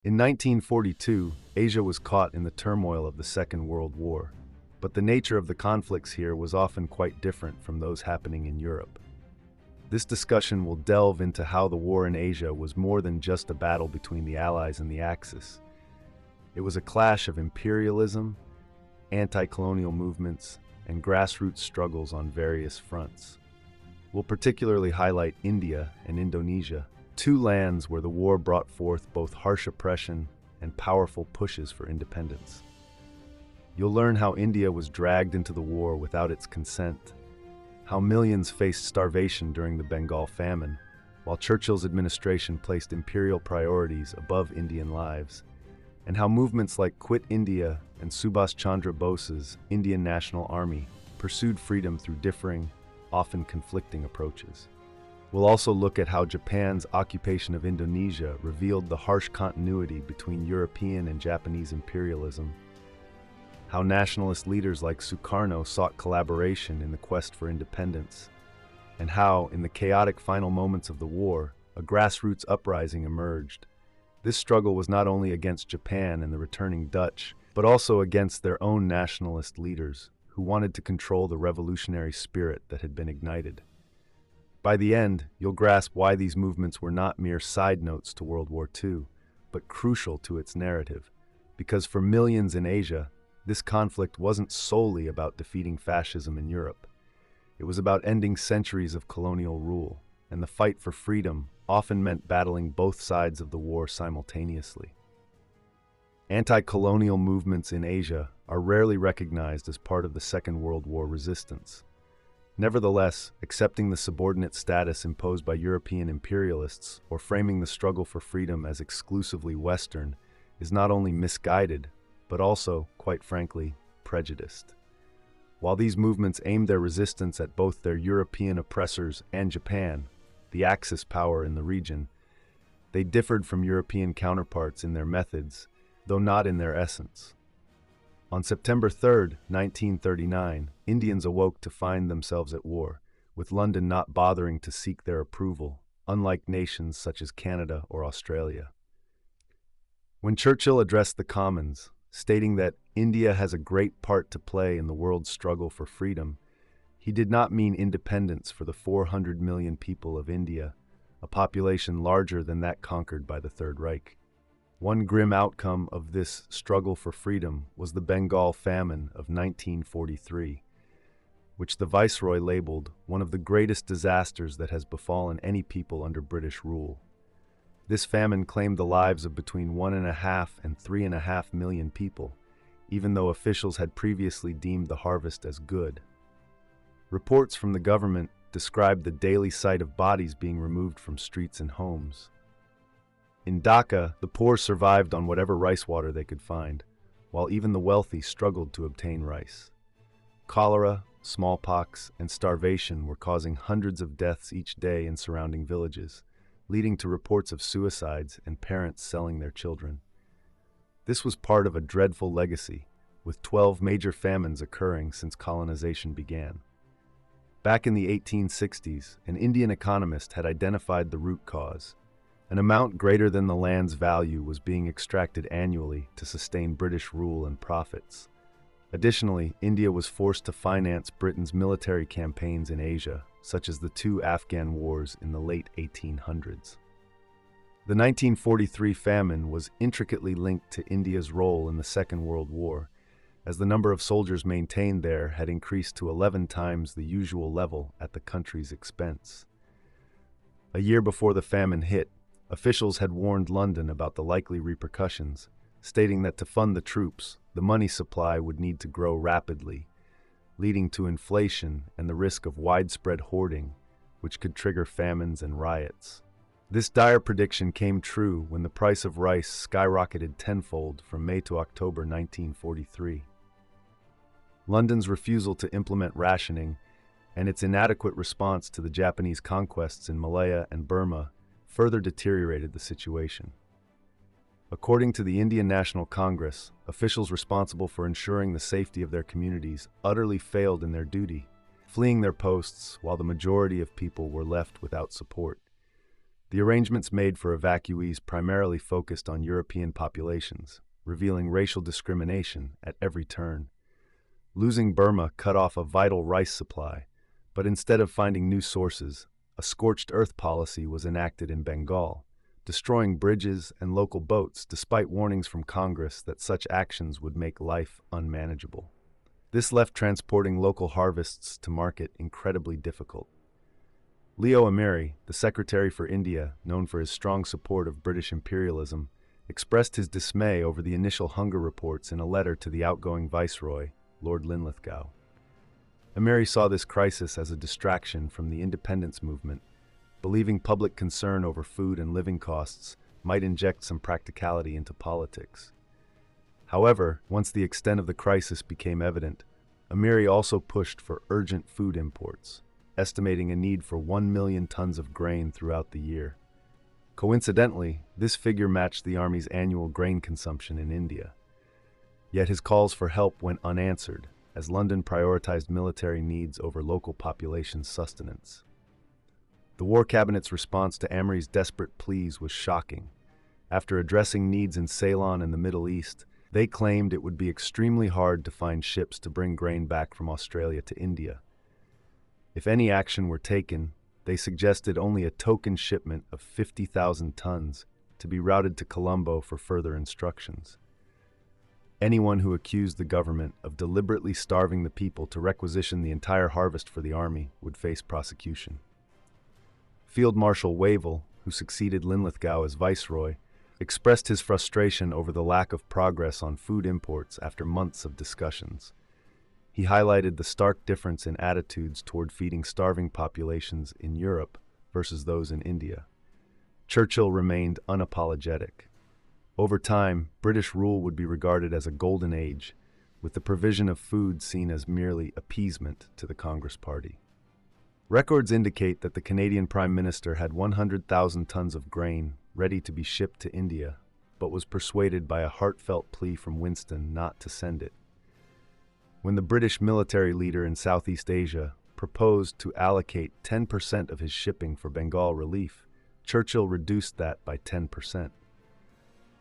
In 1942, Asia was caught in the turmoil of the Second World War, but the nature of the conflicts here was often quite different from those happening in Europe. This discussion will delve into how the war in Asia was more than just a battle between the Allies and the Axis. It was a clash of imperialism, anti-colonial movements, and grassroots struggles on various fronts. We'll particularly highlight India and Indonesia, two lands where the war brought forth both harsh oppression and powerful pushes for independence. You'll learn how India was dragged into the war without its consent, how millions faced starvation during the Bengal famine, while Churchill's administration placed imperial priorities above Indian lives, and how movements like Quit India and Subhas Chandra Bose's Indian National Army pursued freedom through differing, often conflicting approaches. We'll also look at how Japan's occupation of Indonesia revealed the harsh continuity between European and Japanese imperialism, how nationalist leaders like Sukarno sought collaboration in the quest for independence, and how, in the chaotic final moments of the war, a grassroots uprising emerged. This struggle was not only against Japan and the returning Dutch, but also against their own nationalist leaders, who wanted to control the revolutionary spirit that had been ignited. By the end, you'll grasp why these movements were not mere side notes to World War II, but crucial to its narrative, because for millions in Asia, this conflict wasn't solely about defeating fascism in Europe. It was about ending centuries of colonial rule, and the fight for freedom often meant battling both sides of the war simultaneously. Anti-colonial movements in Asia are rarely recognized as part of the Second World War resistance. Nevertheless, accepting the subordinate status imposed by European imperialists or framing the struggle for freedom as exclusively Western is not only misguided, but also, quite frankly, prejudiced. While these movements aimed their resistance at both their European oppressors and Japan, the Axis power in the region, they differed from European counterparts in their methods, though not in their essence. On September 3, 1939, Indians awoke to find themselves at war, with London not bothering to seek their approval, unlike nations such as Canada or Australia. When Churchill addressed the Commons, stating that India has a great part to play in the world's struggle for freedom, he did not mean independence for the 400 million people of India, a population larger than that conquered by the Third Reich. One grim outcome of this struggle for freedom was the Bengal famine of 1943, which the Viceroy labeled one of the greatest disasters that has befallen any people under British rule. This famine claimed the lives of between 1.5 and 3.5 million people, even though officials had previously deemed the harvest as good. Reports from the government described the daily sight of bodies being removed from streets and homes. In Dhaka, the poor survived on whatever rice water they could find, while even the wealthy struggled to obtain rice. Cholera, smallpox, and starvation were causing hundreds of deaths each day in surrounding villages, leading to reports of suicides and parents selling their children. This was part of a dreadful legacy, with 12 major famines occurring since colonization began. Back in the 1860s, an Indian economist had identified the root cause. An amount greater than the land's value was being extracted annually to sustain British rule and profits. Additionally, India was forced to finance Britain's military campaigns in Asia, such as the two Afghan wars in the late 1800s. The 1943 famine was intricately linked to India's role in the Second World War, as the number of soldiers maintained there had increased to 11 times the usual level at the country's expense. A year before the famine hit, officials had warned London about the likely repercussions, stating that to fund the troops, the money supply would need to grow rapidly, leading to inflation and the risk of widespread hoarding, which could trigger famines and riots. This dire prediction came true when the price of rice skyrocketed tenfold from May to October 1943. London's refusal to implement rationing and its inadequate response to the Japanese conquests in Malaya and Burma further deteriorated the situation. According to the Indian National Congress, officials responsible for ensuring the safety of their communities utterly failed in their duty, fleeing their posts while the majority of people were left without support. The arrangements made for evacuees primarily focused on European populations, revealing racial discrimination at every turn. Losing Burma cut off a vital rice supply, but instead of finding new sources, a scorched earth policy was enacted in Bengal, destroying bridges and local boats despite warnings from Congress that such actions would make life unmanageable. This left transporting local harvests to market incredibly difficult. Leo Amiri, the Secretary for India, known for his strong support of British imperialism, expressed his dismay over the initial hunger reports in a letter to the outgoing Viceroy, Lord Linlithgow. Amiri saw this crisis as a distraction from the independence movement, believing public concern over food and living costs might inject some practicality into politics. However, once the extent of the crisis became evident, Amiri also pushed for urgent food imports, estimating a need for 1 million tons of grain throughout the year. Coincidentally, this figure matched the army's annual grain consumption in India. Yet his calls for help went unanswered, as London prioritized military needs over local population sustenance. The War Cabinet's response to Amiri's desperate pleas was shocking. After addressing needs in Ceylon and the Middle East, they claimed it would be extremely hard to find ships to bring grain back from Australia to India. If any action were taken, they suggested only a token shipment of 50,000 tons to be routed to Colombo for further instructions. Anyone who accused the government of deliberately starving the people to requisition the entire harvest for the army would face prosecution. Field Marshal Wavell, who succeeded Linlithgow as Viceroy, expressed his frustration over the lack of progress on food imports after months of discussions. He highlighted the stark difference in attitudes toward feeding starving populations in Europe versus those in India. Churchill remained unapologetic. Over time, British rule would be regarded as a golden age, with the provision of food seen as merely appeasement to the Congress Party. Records indicate that the Canadian Prime Minister had 100,000 tons of grain ready to be shipped to India, but was persuaded by a heartfelt plea from Winston not to send it. When the British military leader in Southeast Asia proposed to allocate 10% of his shipping for Bengal relief, Churchill reduced that by 10%.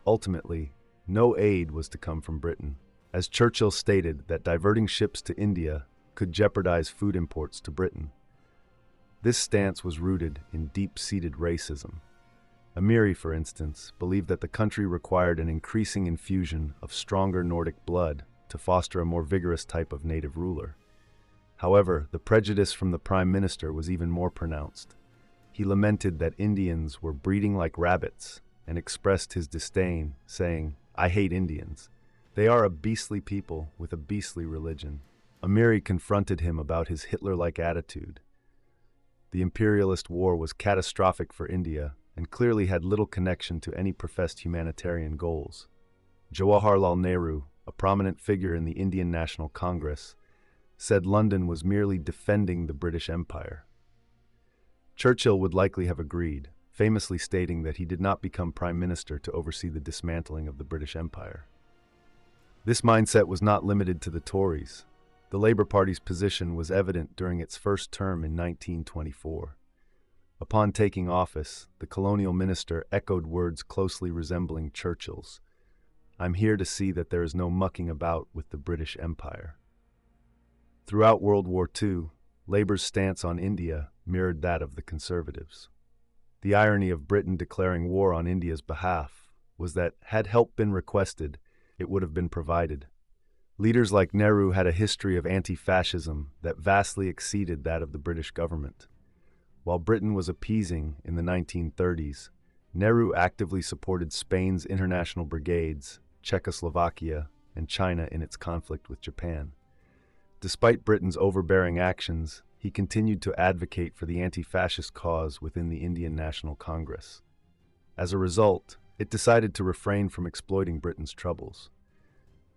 Ultimately, no aid was to come from Britain, as Churchill stated that diverting ships to India could jeopardize food imports to Britain. This stance was rooted in deep-seated racism. Amiri, for instance, believed that the country required an increasing infusion of stronger Nordic blood to foster a more vigorous type of native ruler. However, the prejudice from the Prime Minister was even more pronounced. He lamented that Indians were breeding like rabbits and expressed his disdain, saying, "I hate Indians. They are a beastly people with a beastly religion." Amiri confronted him about his Hitler-like attitude. The imperialist war was catastrophic for India and clearly had little connection to any professed humanitarian goals. Jawaharlal Nehru, a prominent figure in the Indian National Congress, said London was merely defending the British Empire. Churchill would likely have agreed, famously stating that he did not become Prime Minister to oversee the dismantling of the British Empire. This mindset was not limited to the Tories. The Labour Party's position was evident during its first term in 1924. Upon taking office, the colonial minister echoed words closely resembling Churchill's. "I'm here to see that there is no mucking about with the British Empire." Throughout World War II, Labour's stance on India mirrored that of the Conservatives. The irony of Britain declaring war on India's behalf was that, had help been requested, it would have been provided. Leaders like Nehru had a history of anti-fascism that vastly exceeded that of the British government. While Britain was appeasing in the 1930s, Nehru actively supported Spain's international brigades, Czechoslovakia, and China in its conflict with Japan. Despite Britain's overbearing actions, he continued to advocate for the anti-fascist cause within the Indian National Congress. As a result, it decided to refrain from exploiting Britain's troubles.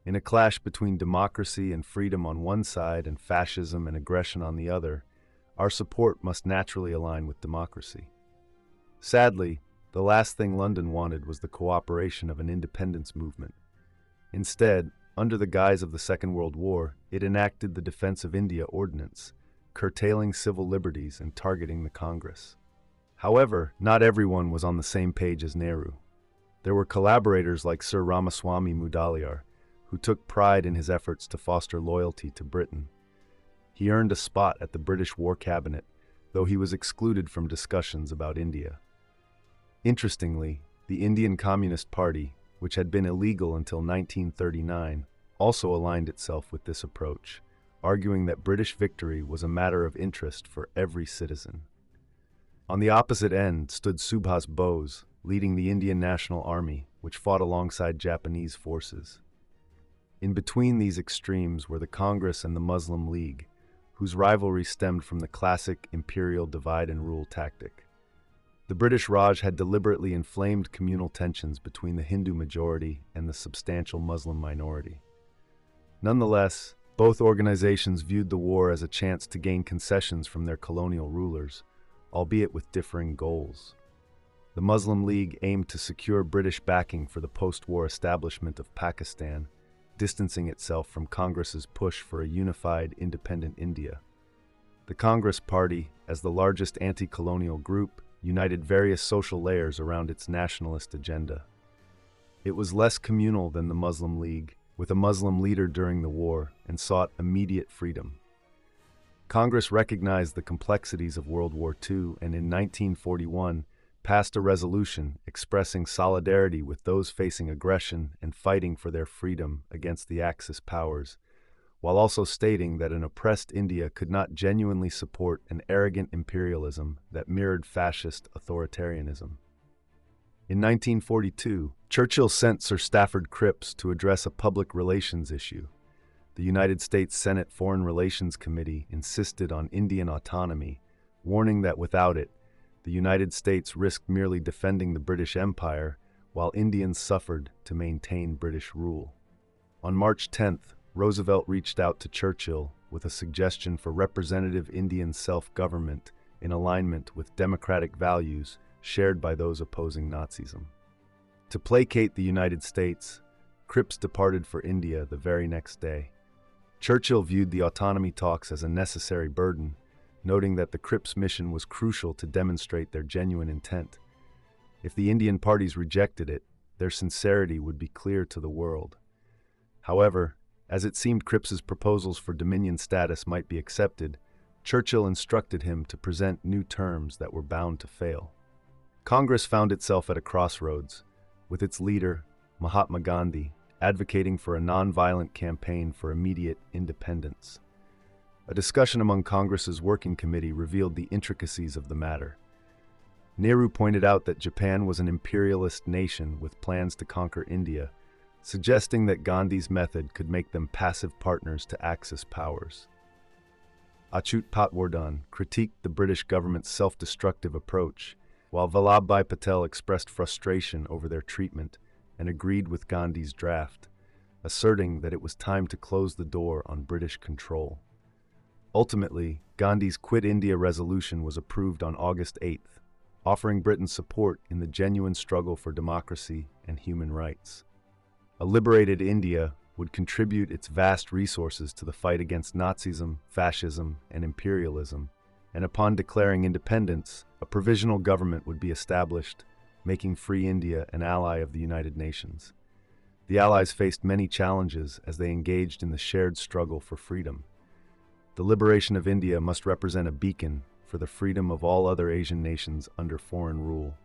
In a clash between democracy and freedom on one side and fascism and aggression on the other, our support must naturally align with democracy. Sadly, the last thing London wanted was the cooperation of an independence movement. Instead, under the guise of the Second World War, it enacted the Defense of India Ordinance, curtailing civil liberties and targeting the Congress. However, not everyone was on the same page as Nehru. There were collaborators like Sir Ramaswamy Mudaliar, who took pride in his efforts to foster loyalty to Britain. He earned a spot at the British War Cabinet, though he was excluded from discussions about India. Interestingly, the Indian Communist Party, which had been illegal until 1939, also aligned itself with this approach, arguing that British victory was a matter of interest for every citizen. On the opposite end stood Subhas Bose, leading the Indian National Army, which fought alongside Japanese forces. In between these extremes were the Congress and the Muslim League, whose rivalry stemmed from the classic imperial divide-and-rule tactic. The British Raj had deliberately inflamed communal tensions between the Hindu majority and the substantial Muslim minority. Nonetheless, both organizations viewed the war as a chance to gain concessions from their colonial rulers, albeit with differing goals. The Muslim League aimed to secure British backing for the post-war establishment of Pakistan, distancing itself from Congress's push for a unified, independent India. The Congress Party, as the largest anti-colonial group, united various social layers around its nationalist agenda. It was less communal than the Muslim League, with a Muslim leader during the war, and sought immediate freedom. Congress recognized the complexities of World War II and in 1941 passed a resolution expressing solidarity with those facing aggression and fighting for their freedom against the Axis powers, while also stating that an oppressed India could not genuinely support an arrogant imperialism that mirrored fascist authoritarianism. In 1942, Churchill sent Sir Stafford Cripps to address a public relations issue. The United States Senate Foreign Relations Committee insisted on Indian autonomy, warning that without it, the United States risked merely defending the British Empire, while Indians suffered to maintain British rule. On March 10th, Roosevelt reached out to Churchill with a suggestion for representative Indian self-government in alignment with democratic values shared by those opposing Nazism. To placate the United States, Cripps departed for India the very next day. Churchill viewed the autonomy talks as a necessary burden, noting that the Cripps mission was crucial to demonstrate their genuine intent. If the Indian parties rejected it, their sincerity would be clear to the world. However, as it seemed Cripps's proposals for Dominion status might be accepted, Churchill instructed him to present new terms that were bound to fail. Congress found itself at a crossroads, with its leader, Mahatma Gandhi, advocating for a nonviolent campaign for immediate independence. A discussion among Congress's working committee revealed the intricacies of the matter. Nehru pointed out that Japan was an imperialist nation with plans to conquer India, suggesting that Gandhi's method could make them passive partners to Axis powers. Achyut Patwardhan critiqued the British government's self-destructive approach, while Vallabhbhai Patel expressed frustration over their treatment and agreed with Gandhi's draft, asserting that it was time to close the door on British control. Ultimately, Gandhi's Quit India resolution was approved on August 8th, offering Britain support in the genuine struggle for democracy and human rights. A liberated India would contribute its vast resources to the fight against Nazism, fascism, and imperialism, and upon declaring independence, a provisional government would be established, making Free India an ally of the United Nations. The Allies faced many challenges as they engaged in the shared struggle for freedom. The liberation of India must represent a beacon for the freedom of all other Asian nations under foreign rule.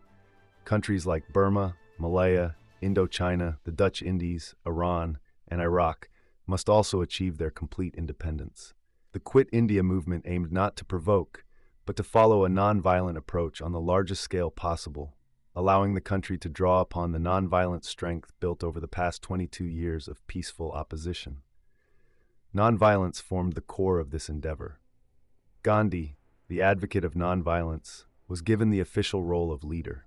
Countries like Burma, Malaya, Indochina, the Dutch Indies, Iran, and Iraq must also achieve their complete independence. The Quit India movement aimed not to provoke, but to follow a nonviolent approach on the largest scale possible, allowing the country to draw upon the nonviolent strength built over the past 22 years of peaceful opposition. Nonviolence formed the core of this endeavor. Gandhi, the advocate of nonviolence, was given the official role of leader.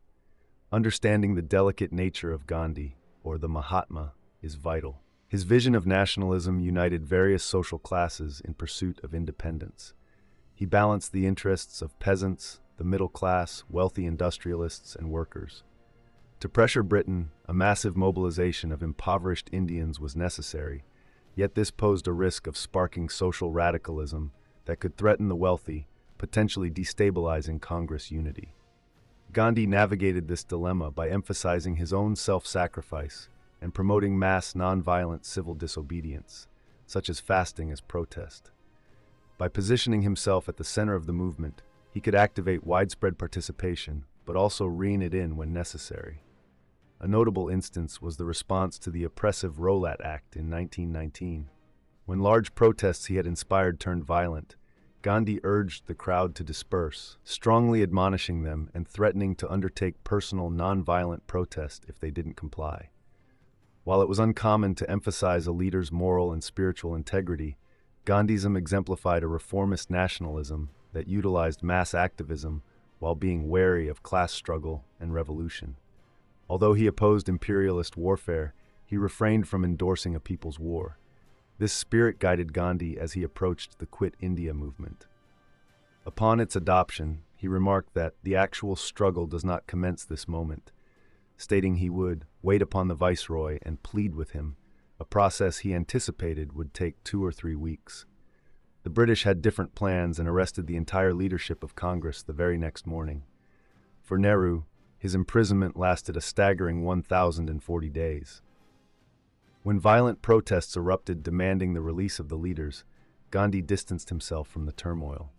Understanding the delicate nature of Gandhi, or the Mahatma, is vital. His vision of nationalism united various social classes in pursuit of independence. He balanced the interests of peasants, the middle class, wealthy industrialists, and workers. To pressure Britain, a massive mobilization of impoverished Indians was necessary, yet this posed a risk of sparking social radicalism that could threaten the wealthy, potentially destabilizing Congress unity. Gandhi navigated this dilemma by emphasizing his own self-sacrifice and promoting mass nonviolent civil disobedience, such as fasting as protest. By positioning himself at the center of the movement, he could activate widespread participation, but also rein it in when necessary. A notable instance was the response to the oppressive Rowlatt Act in 1919. When large protests he had inspired turned violent, Gandhi urged the crowd to disperse, strongly admonishing them and threatening to undertake personal nonviolent protest if they didn't comply. While it was uncommon to emphasize a leader's moral and spiritual integrity, Gandhism exemplified a reformist nationalism that utilized mass activism while being wary of class struggle and revolution. Although he opposed imperialist warfare, he refrained from endorsing a people's war. This spirit guided Gandhi as he approached the Quit India movement. Upon its adoption, he remarked that the actual struggle does not commence this moment, stating he would wait upon the viceroy and plead with him, a process he anticipated would take 2 or 3 weeks. The British had different plans and arrested the entire leadership of Congress the very next morning. For Nehru, his imprisonment lasted a staggering 1,040 days. When violent protests erupted demanding the release of the leaders, Gandhi distanced himself from the turmoil.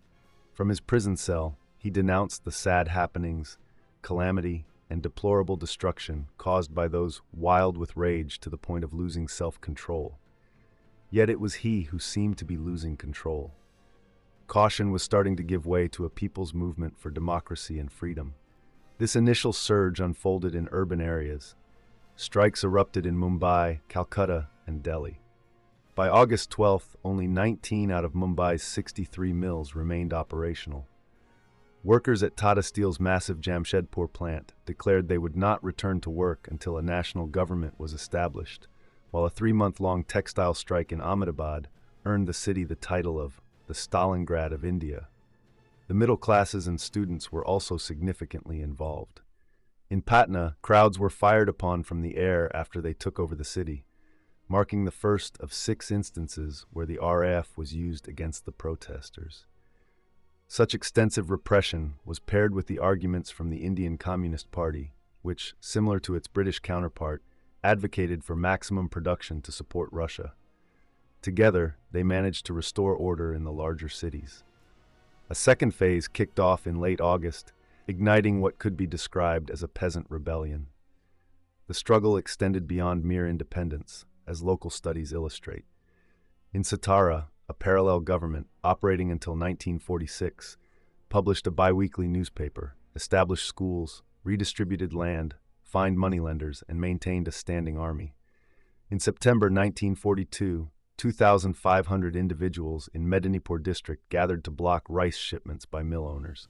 From his prison cell, he denounced the sad happenings, calamity, and deplorable destruction caused by those wild with rage to the point of losing self-control. Yet it was he who seemed to be losing control. Caution was starting to give way to a people's movement for democracy and freedom. This initial surge unfolded in urban areas. Strikes erupted in Mumbai, Calcutta, and Delhi. By August 12th, only 19 out of Mumbai's 63 mills remained operational. Workers at Tata Steel's massive Jamshedpur plant declared they would not return to work until a national government was established, while a 3-month-long textile strike in Ahmedabad earned the city the title of the Stalingrad of India. The middle classes and students were also significantly involved. In Patna, crowds were fired upon from the air after they took over the city, marking the first of 6 instances where the RAF was used against the protesters. Such extensive repression was paired with the arguments from the Indian Communist Party, which, similar to its British counterpart, advocated for maximum production to support Russia. Together, they managed to restore order in the larger cities. A second phase kicked off in late August, igniting what could be described as a peasant rebellion. The struggle extended beyond mere independence, as local studies illustrate. In Satara, a parallel government, operating until 1946, published a bi-weekly newspaper, established schools, redistributed land, fined moneylenders, and maintained a standing army. In September 1942, 2,500 individuals in Medinipur district gathered to block rice shipments by mill owners.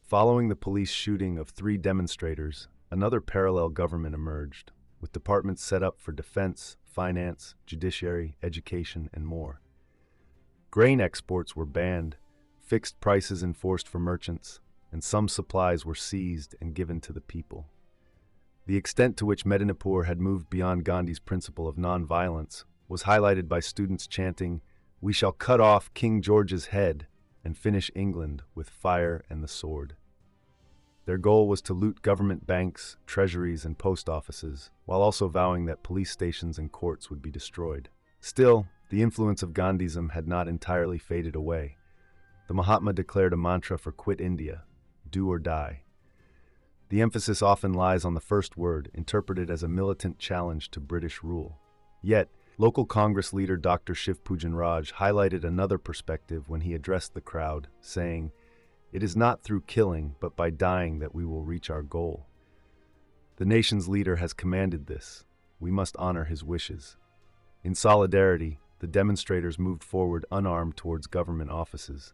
Following the police shooting of 3 demonstrators, another parallel government emerged, with departments set up for defense, finance, judiciary, education, and more. Grain exports were banned, fixed prices enforced for merchants, and some supplies were seized and given to the people. The extent to which Medinipur had moved beyond Gandhi's principle of nonviolence was highlighted by students chanting, "We shall cut off King George's head and finish England with fire and the sword." Their goal was to loot government banks, treasuries, and post offices, while also vowing that police stations and courts would be destroyed. Still, the influence of Gandhism had not entirely faded away. The Mahatma declared a mantra for Quit India, do or die. The emphasis often lies on the first word, interpreted as a militant challenge to British rule. Yet, local Congress leader Dr. Shiv Pujan Raj highlighted another perspective when he addressed the crowd, saying, "It is not through killing, but by dying that we will reach our goal. The nation's leader has commanded this. We must honor his wishes." In solidarity, the demonstrators moved forward unarmed towards government offices.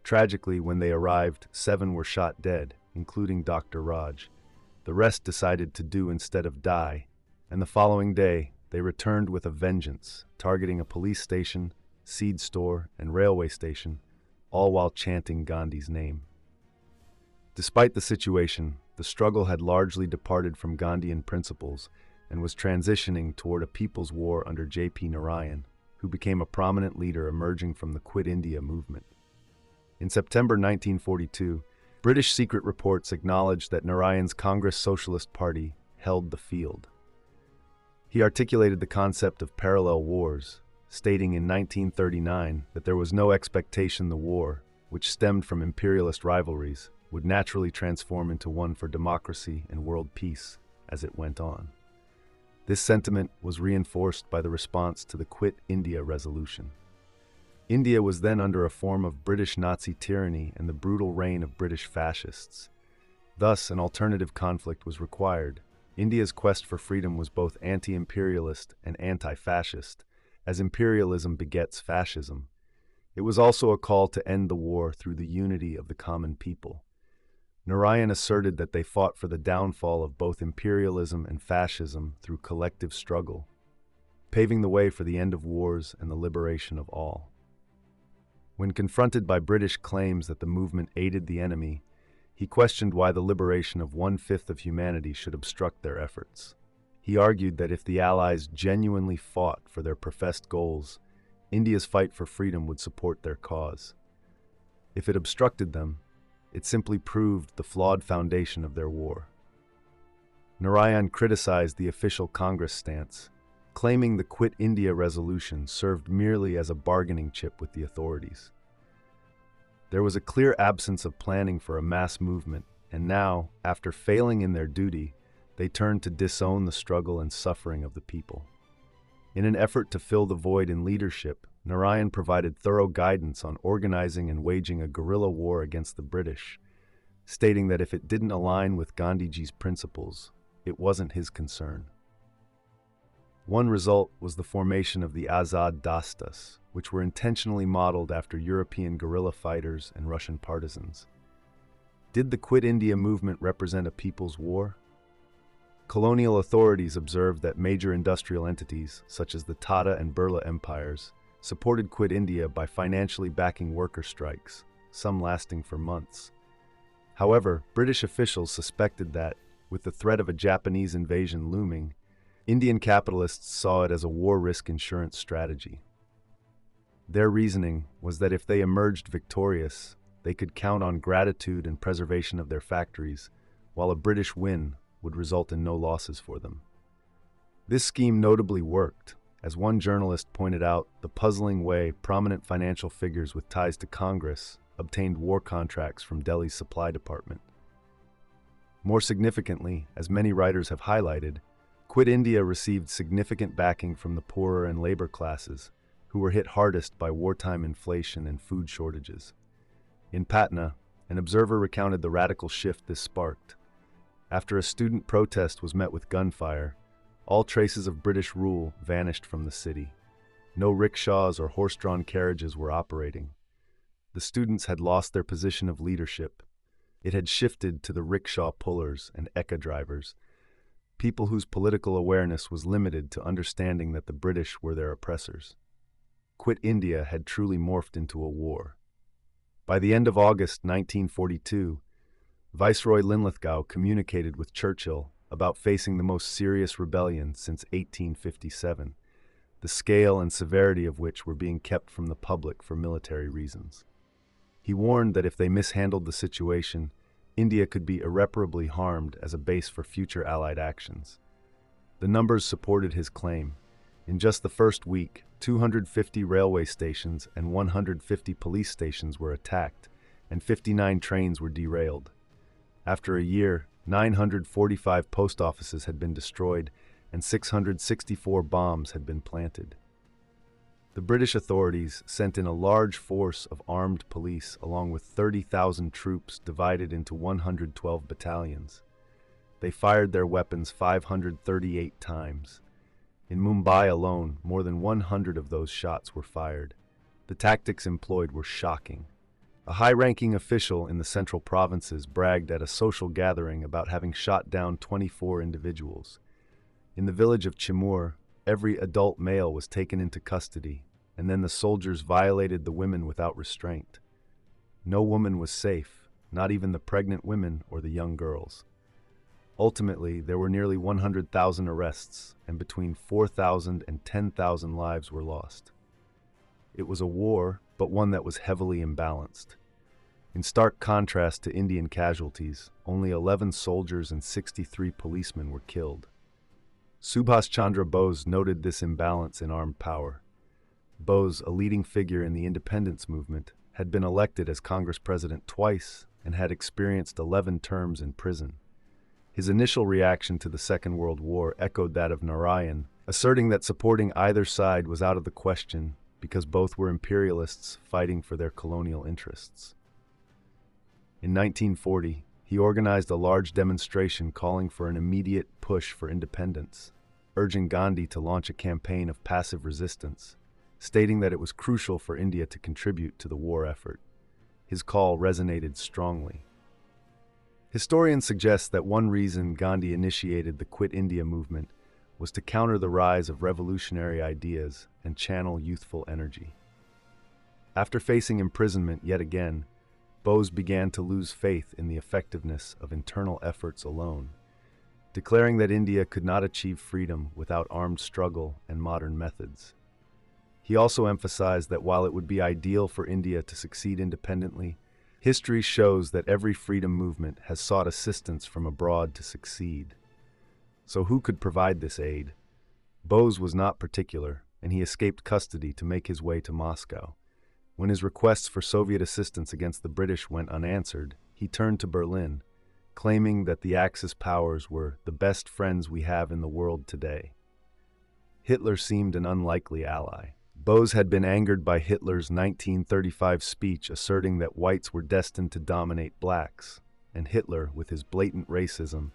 Tragically, when they arrived, 7 were shot dead, including Dr. Raj. The rest decided to do instead of die, and the following day, they returned with a vengeance, targeting a police station, seed store, and railway station, all while chanting Gandhi's name. Despite the situation, the struggle had largely departed from Gandhian principles and was transitioning toward a people's war under J.P. Narayan, who became a prominent leader emerging from the Quit India movement. In September 1942, British secret reports acknowledged that Narayan's Congress Socialist Party held the field. He articulated the concept of parallel wars, stating in 1939 that there was no expectation the war, which stemmed from imperialist rivalries, would naturally transform into one for democracy and world peace as it went on. This sentiment was reinforced by the response to the Quit India Resolution. India was then under a form of British Nazi tyranny and the brutal reign of British fascists. Thus, an alternative conflict was required. India's quest for freedom was both anti-imperialist and anti-fascist, as imperialism begets fascism. It was also a call to end the war through the unity of the common people. Narayan asserted that they fought for the downfall of both imperialism and fascism through collective struggle, paving the way for the end of wars and the liberation of all. When confronted by British claims that the movement aided the enemy, he questioned why the liberation of 1/5 of humanity should obstruct their efforts. He argued that if the Allies genuinely fought for their professed goals, India's fight for freedom would support their cause. If it obstructed them, it simply proved the flawed foundation of their war. Narayan criticized the official Congress stance, claiming the Quit India resolution served merely as a bargaining chip with the authorities. There was a clear absence of planning for a mass movement, and now, after failing in their duty, they turned to disown the struggle and suffering of the people. In an effort to fill the void in leadership, Narayan provided thorough guidance on organizing and waging a guerrilla war against the British, stating that if it didn't align with Gandhiji's principles, it wasn't his concern. One result was the formation of the Azad Dastas, which were intentionally modeled after European guerrilla fighters and Russian partisans. Did the Quit India movement represent a people's war? Colonial authorities observed that major industrial entities, such as the Tata and Birla empires, supported Quit India by financially backing worker strikes, some lasting for months. However, British officials suspected that, with the threat of a Japanese invasion looming, Indian capitalists saw it as a war risk insurance strategy. Their reasoning was that if they emerged victorious, they could count on gratitude and preservation of their factories, while a British win would result in no losses for them. This scheme notably worked. As one journalist pointed out, the puzzling way prominent financial figures with ties to Congress obtained war contracts from Delhi's supply department. More significantly, as many writers have highlighted, Quit India received significant backing from the poorer and labor classes, who were hit hardest by wartime inflation and food shortages. In Patna, an observer recounted the radical shift this sparked. After a student protest was met with gunfire, all traces of British rule vanished from the city. No rickshaws or horse-drawn carriages were operating. The students had lost their position of leadership. It had shifted to the rickshaw pullers and ekka drivers, people whose political awareness was limited to understanding that the British were their oppressors. Quit India had truly morphed into a war. By the end of August 1942, Viceroy Linlithgow communicated with Churchill about facing the most serious rebellion since 1857, the scale and severity of which were being kept from the public for military reasons. He warned that if they mishandled the situation, India could be irreparably harmed as a base for future Allied actions. The numbers supported his claim. In just the first week, 250 railway stations and 150 police stations were attacked, and 59 trains were derailed. After a year, 945 post offices had been destroyed, and 664 bombs had been planted. The British authorities sent in a large force of armed police along with 30,000 troops divided into 112 battalions. They fired their weapons 538 times. In Mumbai alone, more than 100 of those shots were fired. The tactics employed were shocking. A high-ranking official in the central provinces bragged at a social gathering about having shot down 24 individuals. In the village of Chimur, every adult male was taken into custody, and then the soldiers violated the women without restraint. No woman was safe, not even the pregnant women or the young girls. Ultimately, there were nearly 100,000 arrests, and between 4,000 and 10,000 lives were lost. It was a war, but one that was heavily imbalanced. In stark contrast to Indian casualties, only 11 soldiers and 63 policemen were killed. Subhas Chandra Bose noted this imbalance in armed power. Bose, a leading figure in the independence movement, had been elected as Congress president twice and had experienced 11 terms in prison. His initial reaction to the Second World War echoed that of Narayan, asserting that supporting either side was out of the question because both were imperialists fighting for their colonial interests. In 1940, he organized a large demonstration calling for an immediate push for independence, urging Gandhi to launch a campaign of passive resistance, stating that it was crucial for India to contribute to the war effort. His call resonated strongly. Historians suggest that one reason Gandhi initiated the Quit India movement was to counter the rise of revolutionary ideas and channel youthful energy. After facing imprisonment yet again, Bose began to lose faith in the effectiveness of internal efforts alone, declaring that India could not achieve freedom without armed struggle and modern methods. He also emphasized that while it would be ideal for India to succeed independently, history shows that every freedom movement has sought assistance from abroad to succeed. So who could provide this aid? Bose was not particular, and he escaped custody to make his way to Moscow. When his requests for Soviet assistance against the British went unanswered, he turned to Berlin, claiming that the Axis powers were the best friends we have in the world today. Hitler seemed an unlikely ally. Bose had been angered by Hitler's 1935 speech asserting that whites were destined to dominate blacks, and Hitler, with his blatant racism,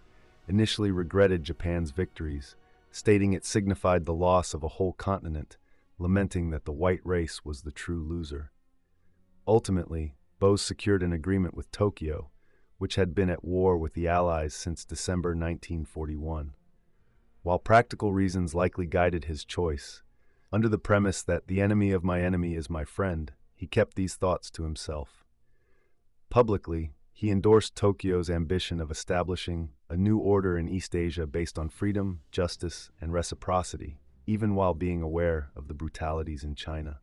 initially regretted Japan's victories, stating it signified the loss of a whole continent, lamenting that the white race was the true loser. Ultimately, Bose secured an agreement with Tokyo, which had been at war with the Allies since December 1941. While practical reasons likely guided his choice, under the premise that the enemy of my enemy is my friend, he kept these thoughts to himself. Publicly, he endorsed Tokyo's ambition of establishing a new order in East Asia based on freedom, justice, and reciprocity, even while being aware of the brutalities in China.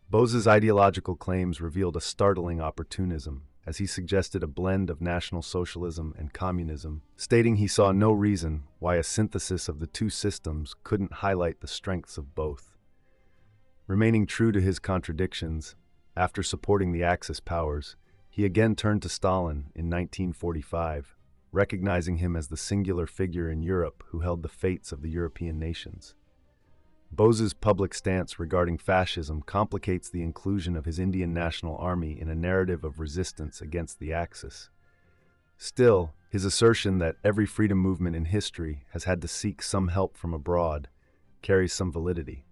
Bose's ideological claims revealed a startling opportunism, as he suggested a blend of National Socialism and communism, stating he saw no reason why a synthesis of the two systems couldn't highlight the strengths of both. Remaining true to his contradictions, after supporting the Axis powers, he again turned to Stalin in 1945, recognizing him as the singular figure in Europe who held the fates of the European nations. Bose's public stance regarding fascism complicates the inclusion of his Indian National Army in a narrative of resistance against the Axis. Still, his assertion that every freedom movement in history has had to seek some help from abroad carries some validity.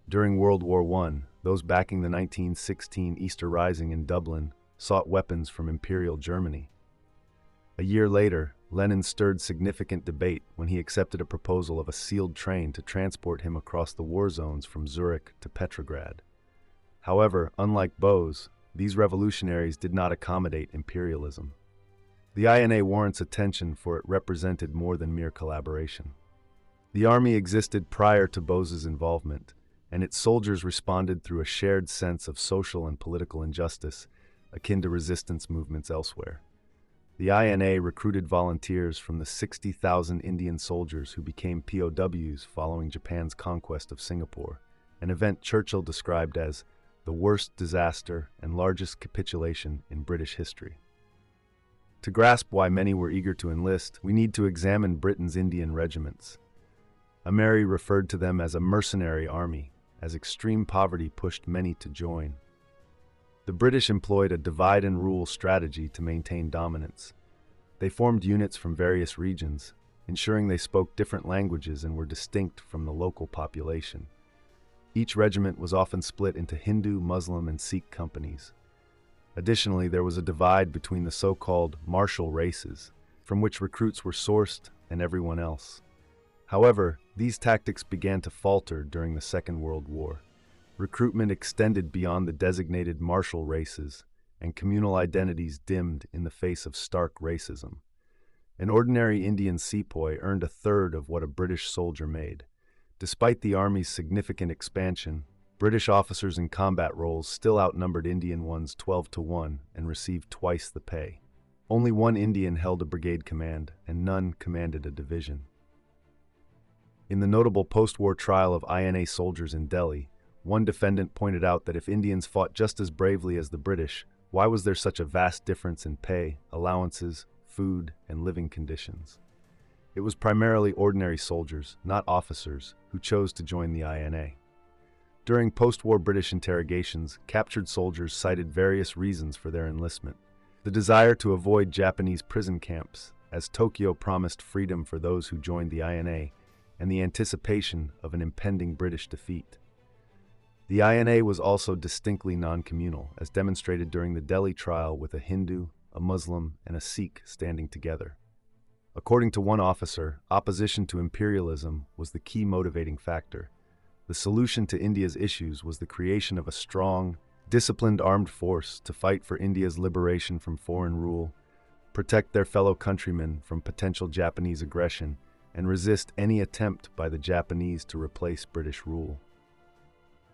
During World War I, those backing the 1916 Easter Rising in Dublin sought weapons from Imperial Germany. A year later, Lenin stirred significant debate when he accepted a proposal of a sealed train to transport him across the war zones from Zurich to Petrograd. However, unlike Bose, these revolutionaries did not accommodate imperialism. The INA warrants attention for it represented more than mere collaboration. The army existed prior to Bose's involvement, and its soldiers responded through a shared sense of social and political injustice, akin to resistance movements elsewhere. The INA recruited volunteers from the 60,000 Indian soldiers who became POWs following Japan's conquest of Singapore, an event Churchill described as the worst disaster and largest capitulation in British history. To grasp why many were eager to enlist, we need to examine Britain's Indian regiments. Ameri referred to them as a mercenary army, as extreme poverty pushed many to join. The British employed a divide-and-rule strategy to maintain dominance. They formed units from various regions, ensuring they spoke different languages and were distinct from the local population. Each regiment was often split into Hindu, Muslim, and Sikh companies. Additionally, there was a divide between the so-called martial races, from which recruits were sourced, and everyone else. However, these tactics began to falter during the Second World War. Recruitment extended beyond the designated martial races, and communal identities dimmed in the face of stark racism. An ordinary Indian sepoy earned 1/3 of what a British soldier made. Despite the army's significant expansion, British officers in combat roles still outnumbered Indian ones 12-1 and received twice the pay. Only one Indian held a brigade command, and none commanded a division. In the notable post-war trial of INA soldiers in Delhi, one defendant pointed out that if Indians fought just as bravely as the British, why was there such a vast difference in pay, allowances, food, and living conditions? It was primarily ordinary soldiers, not officers, who chose to join the INA. During post-war British interrogations, captured soldiers cited various reasons for their enlistment. The desire to avoid Japanese prison camps, as Tokyo promised freedom for those who joined the INA, and the anticipation of an impending British defeat. The INA was also distinctly non-communal, as demonstrated during the Delhi trial with a Hindu, a Muslim, and a Sikh standing together. According to one officer, opposition to imperialism was the key motivating factor. The solution to India's issues was the creation of a strong, disciplined armed force to fight for India's liberation from foreign rule, protect their fellow countrymen from potential Japanese aggression, and resist any attempt by the Japanese to replace British rule.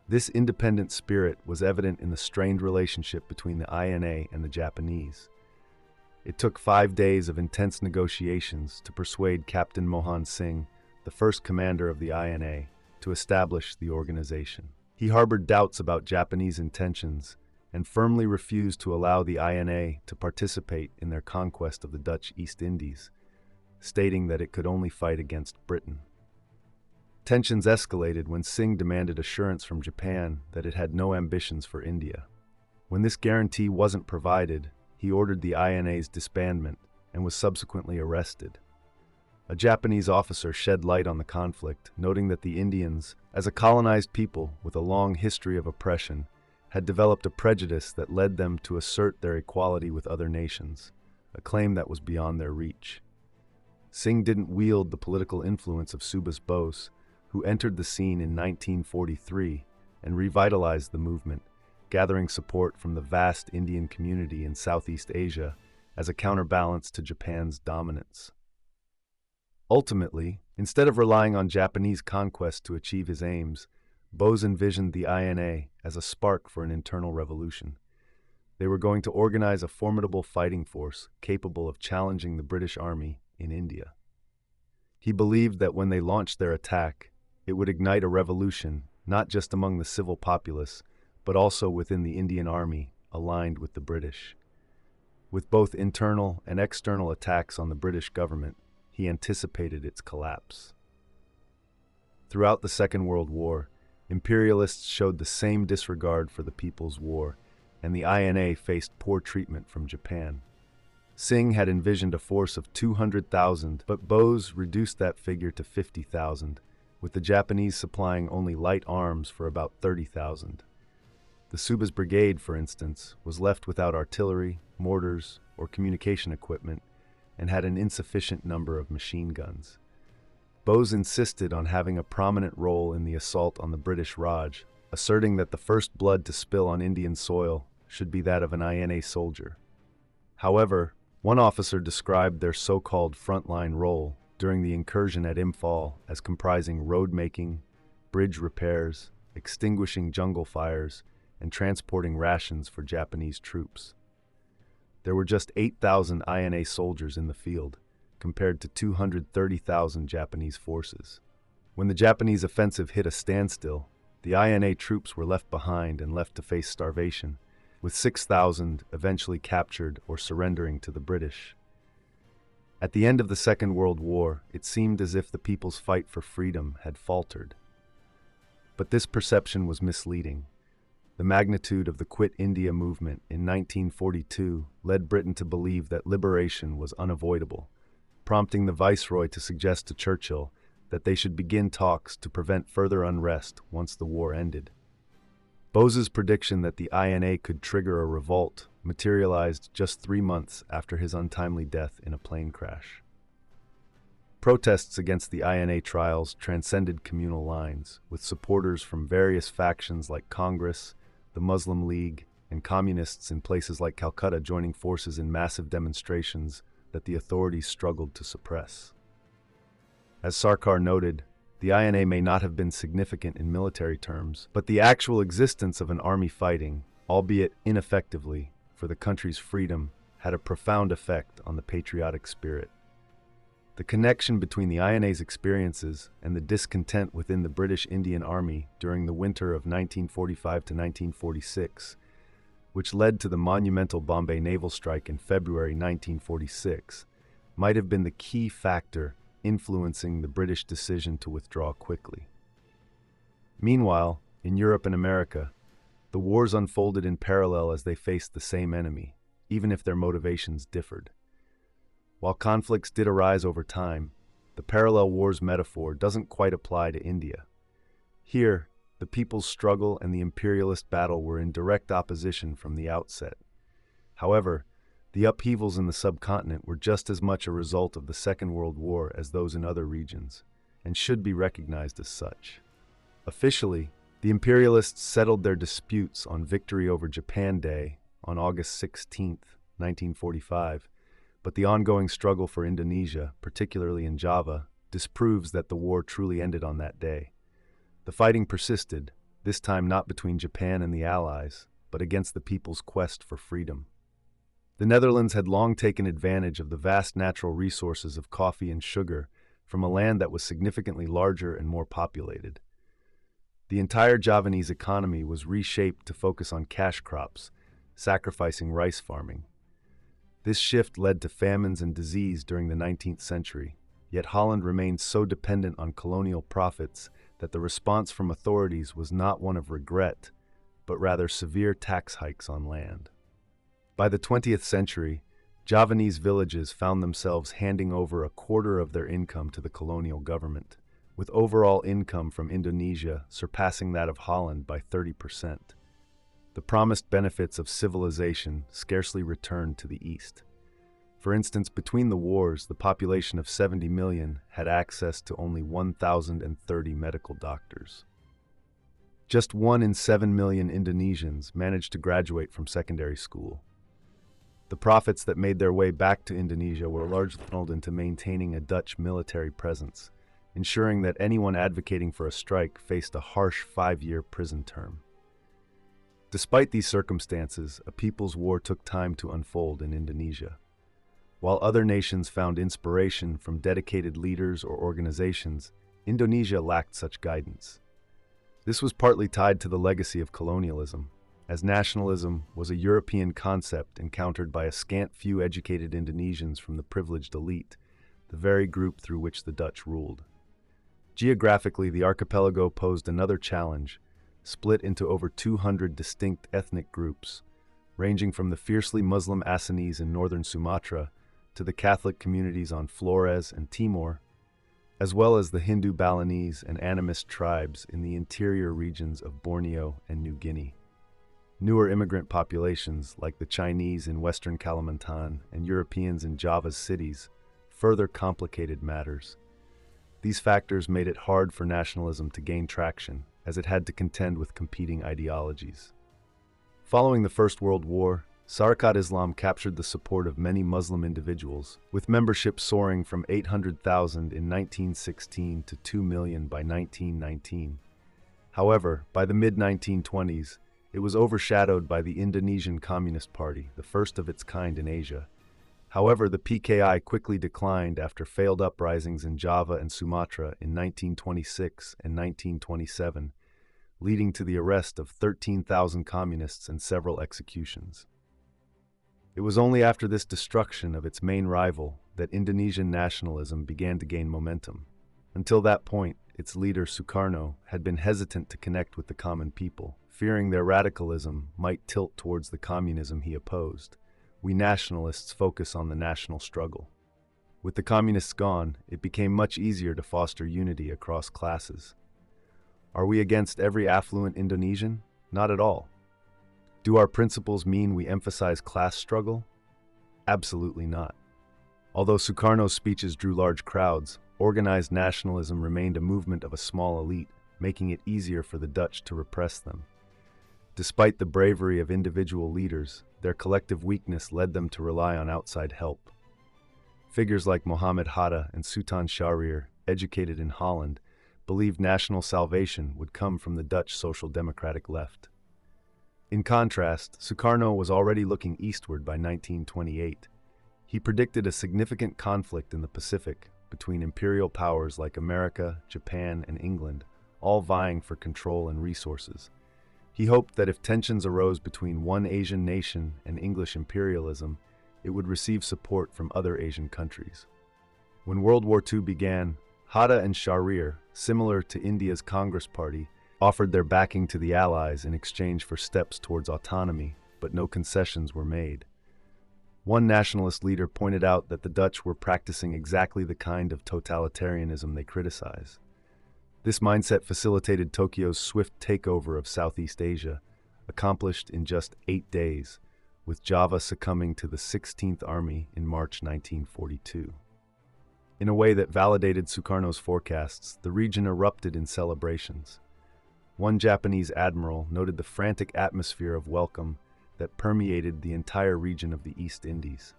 This independent spirit was evident in the strained relationship between the INA and the Japanese. It took 5 days of intense negotiations to persuade Captain Mohan Singh, the first commander of the INA, to establish the organization. He harbored doubts about Japanese intentions and firmly refused to allow the INA to participate in their conquest of the Dutch East Indies, stating that it could only fight against Britain. Tensions escalated when Singh demanded assurance from Japan that it had no ambitions for India. When this guarantee wasn't provided, he ordered the INA's disbandment and was subsequently arrested. A Japanese officer shed light on the conflict, noting that the Indians, as a colonized people with a long history of oppression, had developed a prejudice that led them to assert their equality with other nations, a claim that was beyond their reach. Singh didn't wield the political influence of Subhas Bose, who entered the scene in 1943 and revitalized the movement, gathering support from the vast Indian community in Southeast Asia as a counterbalance to Japan's dominance. Ultimately, instead of relying on Japanese conquest to achieve his aims, Bose envisioned the INA as a spark for an internal revolution. They were going to organize a formidable fighting force capable of challenging the British Army in India. He believed that when they launched their attack, it would ignite a revolution not just among the civil populace, but also within the Indian Army aligned with the British. With both internal and external attacks on the British government, he anticipated its collapse. Throughout the Second World War, imperialists showed the same disregard for the People's War, and the INA faced poor treatment from Japan. Singh had envisioned a force of 200,000, but Bose reduced that figure to 50,000, with the Japanese supplying only light arms for about 30,000. The Subhas Brigade, for instance, was left without artillery, mortars, or communication equipment, and had an insufficient number of machine guns. Bose insisted on having a prominent role in the assault on the British Raj, asserting that the first blood to spill on Indian soil should be that of an INA soldier. However, one officer described their so-called frontline role during the incursion at Imphal as comprising road making, bridge repairs, extinguishing jungle fires, and transporting rations for Japanese troops. There were just 8,000 INA soldiers in the field, compared to 230,000 Japanese forces. When the Japanese offensive hit a standstill, the INA troops were left behind and left to face starvation, with 6,000 eventually captured or surrendering to the British. At the end of the Second World War, it seemed as if the people's fight for freedom had faltered. But this perception was misleading. The magnitude of the Quit India movement in 1942 led Britain to believe that liberation was unavoidable, prompting the Viceroy to suggest to Churchill that they should begin talks to prevent further unrest once the war ended. Bose's prediction that the INA could trigger a revolt materialized just 3 months after his untimely death in a plane crash. Protests against the INA trials transcended communal lines, with supporters from various factions like Congress, the Muslim League, and communists in places like Calcutta joining forces in massive demonstrations that the authorities struggled to suppress. As Sarkar noted, the INA may not have been significant in military terms, but the actual existence of an army fighting, albeit ineffectively, for the country's freedom had a profound effect on the patriotic spirit. The connection between the INA's experiences and the discontent within the British Indian Army during the winter of 1945 to 1946, which led to the monumental Bombay naval strike in February 1946, might have been the key factor influencing the British decision to withdraw quickly. Meanwhile, in Europe and America, the wars unfolded in parallel as they faced the same enemy, even if their motivations differed. While conflicts did arise over time, the parallel wars metaphor doesn't quite apply to India. Here, the people's struggle and the imperialist battle were in direct opposition from the outset. However, the upheavals in the subcontinent were just as much a result of the Second World War as those in other regions, and should be recognized as such. Officially, the imperialists settled their disputes on Victory over Japan Day on August 16, 1945, but the ongoing struggle for Indonesia, particularly in Java, disproves that the war truly ended on that day. The fighting persisted, this time not between Japan and the Allies, but against the people's quest for freedom. The Netherlands had long taken advantage of the vast natural resources of coffee and sugar from a land that was significantly larger and more populated. The entire Javanese economy was reshaped to focus on cash crops, sacrificing rice farming. This shift led to famines and disease during the 19th century, yet Holland remained so dependent on colonial profits that the response from authorities was not one of regret, but rather severe tax hikes on land. By the 20th century, Javanese villages found themselves handing over a quarter of their income to the colonial government, with overall income from Indonesia surpassing that of Holland by 30%. The promised benefits of civilization scarcely returned to the east. For instance, between the wars, the population of 70 million had access to only 1,030 medical doctors. Just 1 in 7 million Indonesians managed to graduate from secondary school. The profits that made their way back to Indonesia were largely funneled into maintaining a Dutch military presence, ensuring that anyone advocating for a strike faced a harsh 5-year prison term. Despite these circumstances, a people's war took time to unfold in Indonesia. While other nations found inspiration from dedicated leaders or organizations, Indonesia lacked such guidance. This was partly tied to the legacy of colonialism, as nationalism was a European concept encountered by a scant few educated Indonesians from the privileged elite, the very group through which the Dutch ruled. Geographically, the archipelago posed another challenge, split into over 200 distinct ethnic groups, ranging from the fiercely Muslim Acehnese in northern Sumatra to the Catholic communities on Flores and Timor, as well as the Hindu Balinese and animist tribes in the interior regions of Borneo and New Guinea. Newer immigrant populations, like the Chinese in western Kalimantan and Europeans in Java's cities, further complicated matters. These factors made it hard for nationalism to gain traction, as it had to contend with competing ideologies. Following the First World War, Sarakat Islam captured the support of many Muslim individuals, with membership soaring from 800,000 in 1916 to 2 million by 1919. However, by the mid-1920s, it was overshadowed by the Indonesian Communist Party, the first of its kind in Asia. However, the PKI quickly declined after failed uprisings in Java and Sumatra in 1926 and 1927, leading to the arrest of 13,000 communists and several executions. It was only after this destruction of its main rival that Indonesian nationalism began to gain momentum. Until that point, its leader Sukarno had been hesitant to connect with the common people, fearing their radicalism might tilt towards the communism he opposed. We nationalists focus on the national struggle. With the communists gone, it became much easier to foster unity across classes. Are we against every affluent Indonesian? Not at all. Do our principles mean we emphasize class struggle? Absolutely not. Although Sukarno's speeches drew large crowds, organized nationalism remained a movement of a small elite, making it easier for the Dutch to repress them. Despite the bravery of individual leaders, their collective weakness led them to rely on outside help. Figures like Mohammed Hatta and Sultan Shahrir, educated in Holland, believed national salvation would come from the Dutch Social Democratic left. In contrast, Sukarno was already looking eastward by 1928. He predicted a significant conflict in the Pacific between imperial powers like America, Japan, and England, all vying for control and resources. He hoped that if tensions arose between one Asian nation and English imperialism, it would receive support from other Asian countries. When World War II began, Hatta and Shahrir, similar to India's Congress Party, offered their backing to the Allies in exchange for steps towards autonomy, but no concessions were made. One nationalist leader pointed out that the Dutch were practicing exactly the kind of totalitarianism they criticize. This mindset facilitated Tokyo's swift takeover of Southeast Asia, accomplished in just 8 days, with Java succumbing to the 16th Army in March 1942. In a way that validated Sukarno's forecasts, the region erupted in celebrations. One Japanese admiral noted the frantic atmosphere of welcome that permeated the entire region of the East Indies.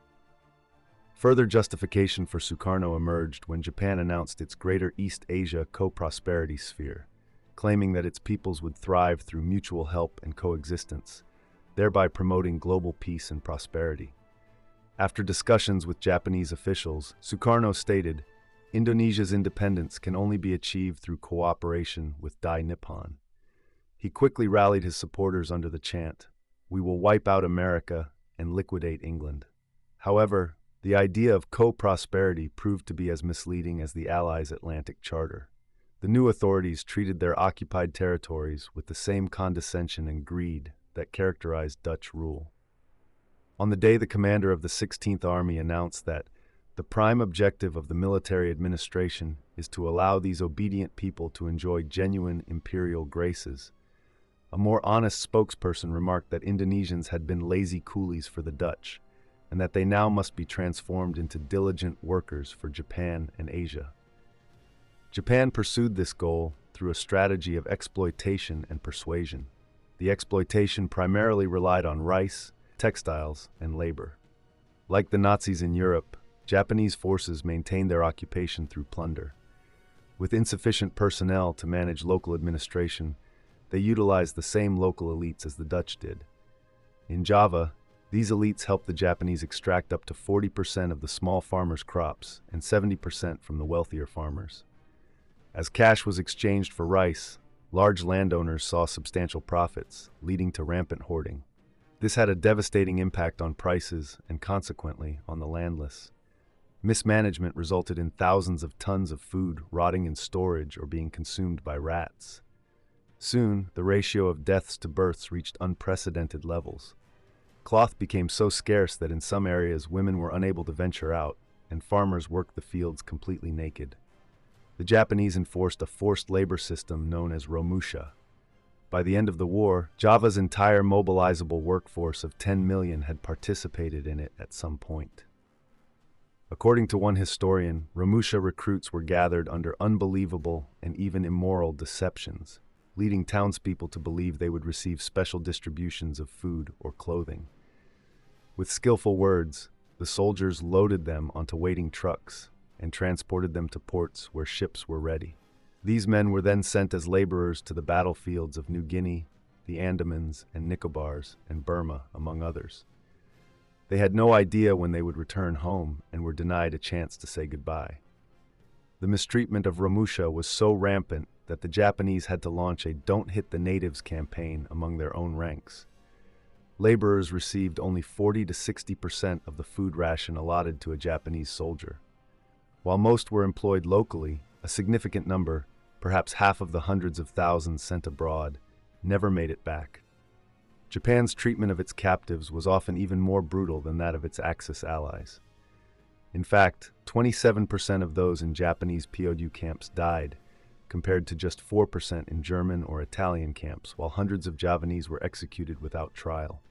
Further justification for Sukarno emerged when Japan announced its Greater East Asia Co-Prosperity Sphere, claiming that its peoples would thrive through mutual help and coexistence, thereby promoting global peace and prosperity. After discussions with Japanese officials, Sukarno stated, "Indonesia's independence can only be achieved through cooperation with Dai Nippon." He quickly rallied his supporters under the chant, "We will wipe out America and liquidate England." However, the idea of co-prosperity proved to be as misleading as the Allies' Atlantic Charter. The new authorities treated their occupied territories with the same condescension and greed that characterized Dutch rule. On the day the commander of the 16th Army announced that the prime objective of the military administration is to allow these obedient people to enjoy genuine imperial graces, a more honest spokesperson remarked that Indonesians had been lazy coolies for the Dutch, and that they now must be transformed into diligent workers for Japan and Asia. Japan pursued this goal through a strategy of exploitation and persuasion. The exploitation primarily relied on rice, textiles, and labor. Like the Nazis in Europe, Japanese forces maintained their occupation through plunder. With insufficient personnel to manage local administration, they utilized the same local elites as the Dutch did. In Java, these elites helped the Japanese extract up to 40% of the small farmers' crops and 70% from the wealthier farmers. As cash was exchanged for rice, large landowners saw substantial profits, leading to rampant hoarding. This had a devastating impact on prices and consequently on the landless. Mismanagement resulted in thousands of tons of food rotting in storage or being consumed by rats. Soon, the ratio of deaths to births reached unprecedented levels. Cloth became so scarce that in some areas women were unable to venture out, and farmers worked the fields completely naked. The Japanese enforced a forced labor system known as Romusha. By the end of the war, Java's entire mobilizable workforce of 10 million had participated in it at some point. According to one historian, Romusha recruits were gathered under unbelievable and even immoral deceptions, leading townspeople to believe they would receive special distributions of food or clothing. With skillful words, the soldiers loaded them onto waiting trucks and transported them to ports where ships were ready. These men were then sent as laborers to the battlefields of New Guinea, the Andamans and Nicobars, and Burma, among others. They had no idea when they would return home and were denied a chance to say goodbye. The mistreatment of Romusha was so rampant that the Japanese had to launch a "Don't Hit the Natives" campaign among their own ranks. Laborers received only 40 to 60% of the food ration allotted to a Japanese soldier. While most were employed locally, a significant number, perhaps half of the hundreds of thousands sent abroad, never made it back. Japan's treatment of its captives was often even more brutal than that of its Axis allies. In fact, 27% of those in Japanese POW camps died, compared to just 4% in German or Italian camps, while hundreds of Javanese were executed without trial.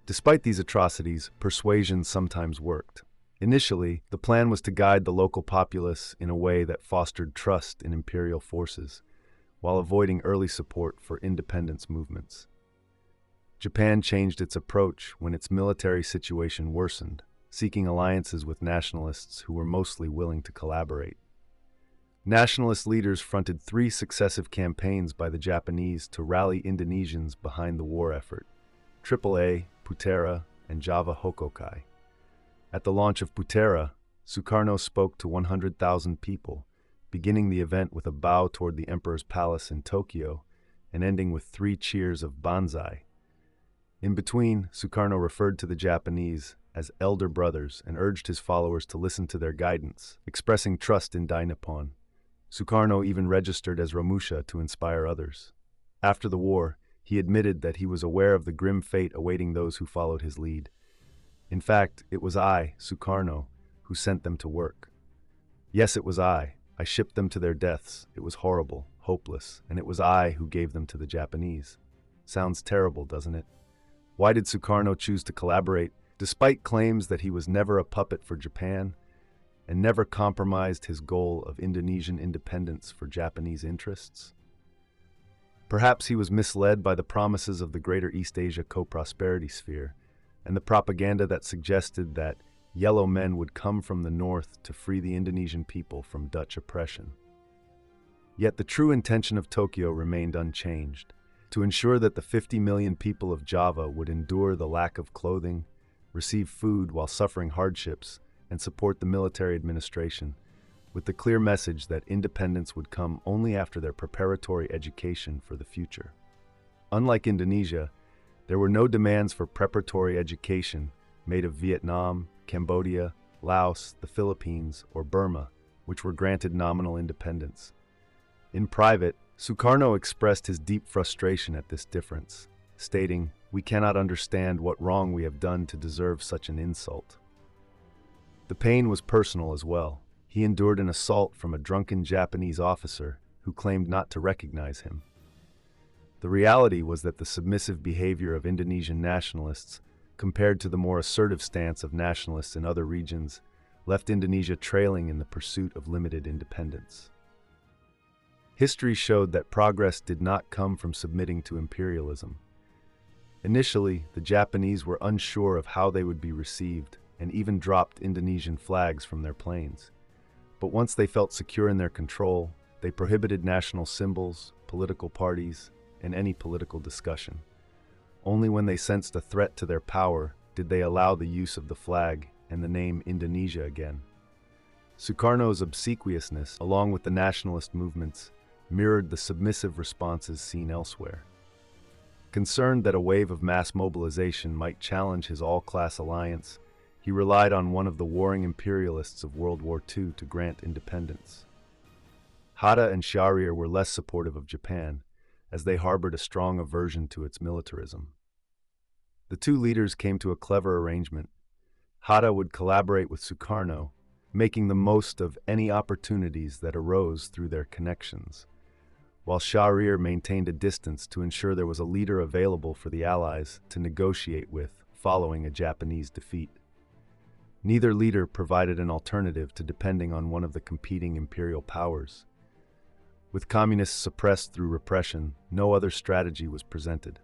Despite these atrocities, persuasion sometimes worked. Initially, the plan was to guide the local populace in a way that fostered trust in imperial forces, while avoiding early support for independence movements. Japan changed its approach when its military situation worsened, seeking alliances with nationalists who were mostly willing to collaborate. Nationalist leaders fronted 3 successive campaigns by the Japanese to rally Indonesians behind the war effort: AAA, Putera, and Java Hokokai. At the launch of Putera, Sukarno spoke to 100,000 people, beginning the event with a bow toward the Emperor's palace in Tokyo and ending with 3 cheers of Banzai. In between, Sukarno referred to the Japanese as elder brothers and urged his followers to listen to their guidance, expressing trust in Dai Nippon. Sukarno even registered as Romusha to inspire others. After the war, he admitted that he was aware of the grim fate awaiting those who followed his lead. In fact, it was I, Sukarno, who sent them to work. Yes, it was I. I shipped them to their deaths. It was horrible, hopeless, and it was I who gave them to the Japanese. Sounds terrible, doesn't it? Why did Sukarno choose to collaborate, despite claims that he was never a puppet for Japan and never compromised his goal of Indonesian independence for Japanese interests? Perhaps he was misled by the promises of the Greater East Asia Co-Prosperity Sphere and the propaganda that suggested that yellow men would come from the north to free the Indonesian people from Dutch oppression. Yet the true intention of Tokyo remained unchanged: to ensure that the 50 million people of Java would endure the lack of clothing, receive food while suffering hardships, and support the military administration, with the clear message that independence would come only after their preparatory education for the future. Unlike Indonesia, there were no demands for preparatory education made of Vietnam, Cambodia, Laos, the Philippines, or Burma, which were granted nominal independence. In private, Sukarno expressed his deep frustration at this difference, stating, "We cannot understand what wrong we have done to deserve such an insult." The pain was personal as well. He endured an assault from a drunken Japanese officer who claimed not to recognize him. The reality was that the submissive behavior of Indonesian nationalists, compared to the more assertive stance of nationalists in other regions, left Indonesia trailing in the pursuit of limited independence. History showed that progress did not come from submitting to imperialism. Initially, the Japanese were unsure of how they would be received and even dropped Indonesian flags from their planes. But once they felt secure in their control, they prohibited national symbols, political parties, and any political discussion. Only when they sensed a threat to their power did they allow the use of the flag and the name Indonesia again. Sukarno's obsequiousness, along with the nationalist movements, mirrored the submissive responses seen elsewhere. Concerned that a wave of mass mobilization might challenge his all-class alliance, he relied on one of the warring imperialists of World War II to grant independence. Hatta and Syahrir were less supportive of Japan, as they harbored a strong aversion to its militarism. The two leaders came to a clever arrangement. Hatta would collaborate with Sukarno, making the most of any opportunities that arose through their connections, while Syahrir maintained a distance to ensure there was a leader available for the Allies to negotiate with following a Japanese defeat. Neither leader provided an alternative to depending on one of the competing imperial powers. With communists suppressed through repression, no other strategy was presented.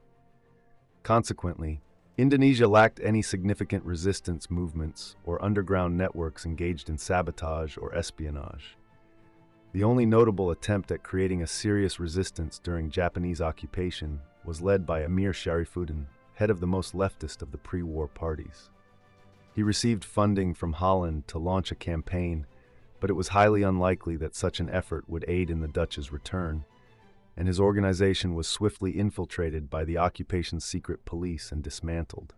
Consequently, Indonesia lacked any significant resistance movements or underground networks engaged in sabotage or espionage. The only notable attempt at creating a serious resistance during Japanese occupation was led by Amir Sharifuddin, head of the most leftist of the pre-war parties. He received funding from Holland to launch a campaign, but it was highly unlikely that such an effort would aid in the Dutch's return, and his organization was swiftly infiltrated by the occupation's secret police and dismantled.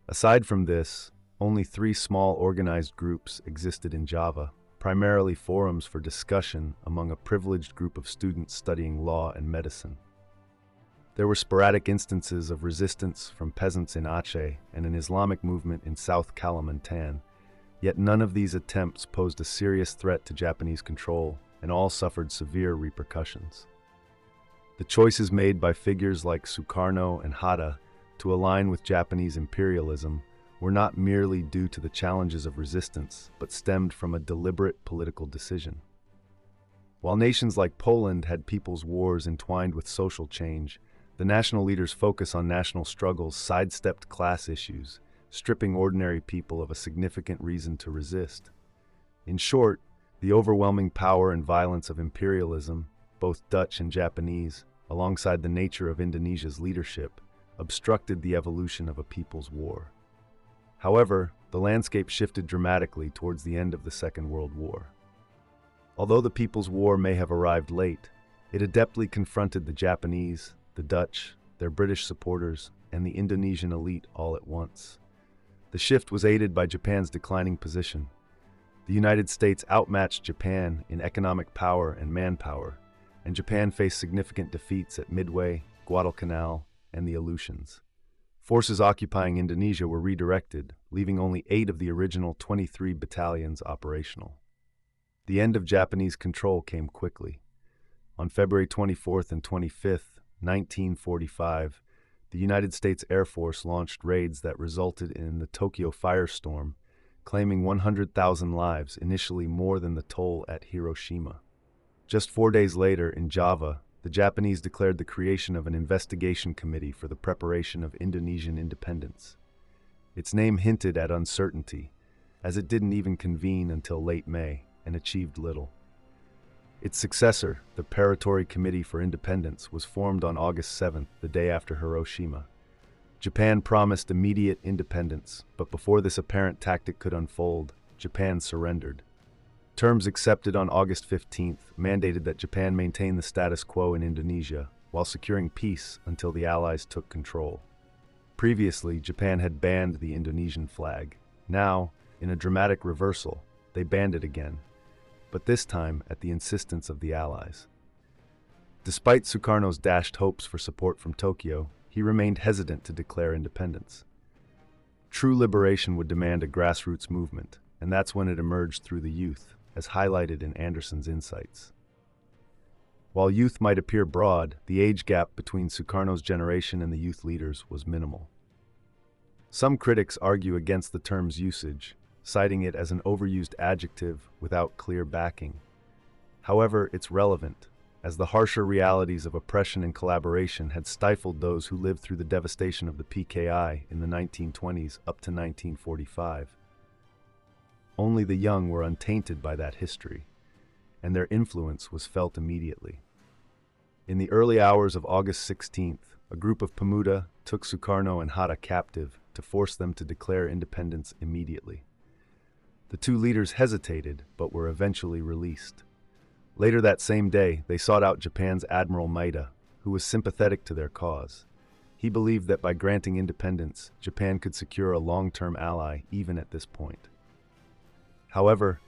Aside from this, only 3 small organized groups existed in Java, primarily forums for discussion among a privileged group of students studying law and medicine. There were sporadic instances of resistance from peasants in Aceh and an Islamic movement in South Kalimantan, yet none of these attempts posed a serious threat to Japanese control, and all suffered severe repercussions. The choices made by figures like Sukarno and Hatta to align with Japanese imperialism were not merely due to the challenges of resistance, but stemmed from a deliberate political decision. While nations like Poland had people's wars entwined with social change, the national leaders' focus on national struggles sidestepped class issues, stripping ordinary people of a significant reason to resist. In short, The overwhelming power and violence of imperialism, both Dutch and Japanese, alongside the nature of Indonesia's leadership, obstructed the evolution of a people's war. However, the landscape shifted dramatically towards the end of the Second World War. Although the People's War may have arrived late, it adeptly confronted the Japanese, the Dutch, their British supporters, and the Indonesian elite all at once. The shift was aided by Japan's declining position. The United States outmatched Japan in economic power and manpower, and Japan faced significant defeats at Midway, Guadalcanal, and the Aleutians. Forces occupying Indonesia were redirected, leaving only 8 of the original 23 battalions operational. The end of Japanese control came quickly. On February 24th and 25th, 1945, the United States Air Force launched raids that resulted in the Tokyo firestorm, claiming 100,000 lives, initially more than the toll at Hiroshima. Just 4 days later, in Java, the Japanese declared the creation of an investigation committee for the preparation of Indonesian independence. Its name hinted at uncertainty, as it didn't even convene until late May and achieved little. Its successor, the Preparatory Committee for Independence, was formed on August 7th, the day after Hiroshima. Japan promised immediate independence, but before this apparent tactic could unfold, Japan surrendered. Terms accepted on August 15th mandated that Japan maintain the status quo in Indonesia, while securing peace until the Allies took control. Previously, Japan had banned the Indonesian flag. Now, in a dramatic reversal, they banned it again, but this time at the insistence of the Allies. Despite Sukarno's dashed hopes for support from Tokyo, he remained hesitant to declare independence. True liberation would demand a grassroots movement, and that's when it emerged through the youth, as highlighted in Anderson's insights. While youth might appear broad, the age gap between Sukarno's generation and the youth leaders was minimal. Some critics argue against the term's usage, citing it as an overused adjective without clear backing. However, it's relevant, as the harsher realities of oppression and collaboration had stifled those who lived through the devastation of the PKI in the 1920s up to 1945. Only the young were untainted by that history, and their influence was felt immediately. In the early hours of August 16th, a group of Pemuda took Sukarno and Hatta captive to force them to declare independence immediately. The two leaders hesitated, but were eventually released. Later that same day, they sought out Japan's Admiral Maeda, who was sympathetic to their cause. He believed that by granting independence, Japan could secure a long-term ally even at this point. However,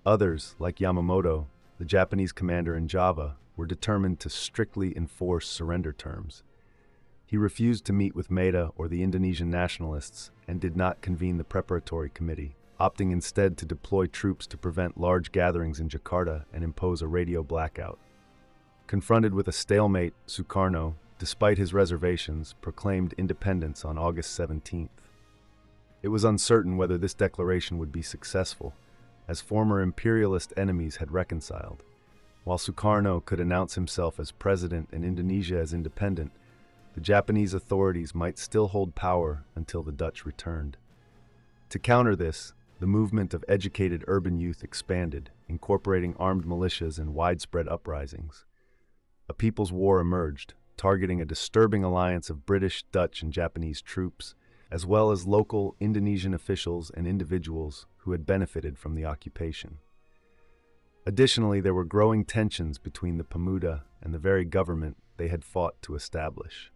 others, like Yamamoto, the Japanese commander in Java, were determined to strictly enforce surrender terms. He refused to meet with Maeda or the Indonesian nationalists and did not convene the preparatory committee, opting instead to deploy troops to prevent large gatherings in Jakarta and impose a radio blackout. Confronted with a stalemate, Sukarno, despite his reservations, proclaimed independence on August 17th. It was uncertain whether this declaration would be successful, as former imperialist enemies had reconciled. While Sukarno could announce himself as president and Indonesia as independent, the Japanese authorities might still hold power until the Dutch returned. To counter this, the movement of educated urban youth expanded, incorporating armed militias and widespread uprisings. A people's war emerged, targeting a disturbing alliance of British, Dutch, and Japanese troops, as well as local Indonesian officials and individuals who had benefited from the occupation. Additionally, there were growing tensions between the Pemuda and the very government they had fought to establish.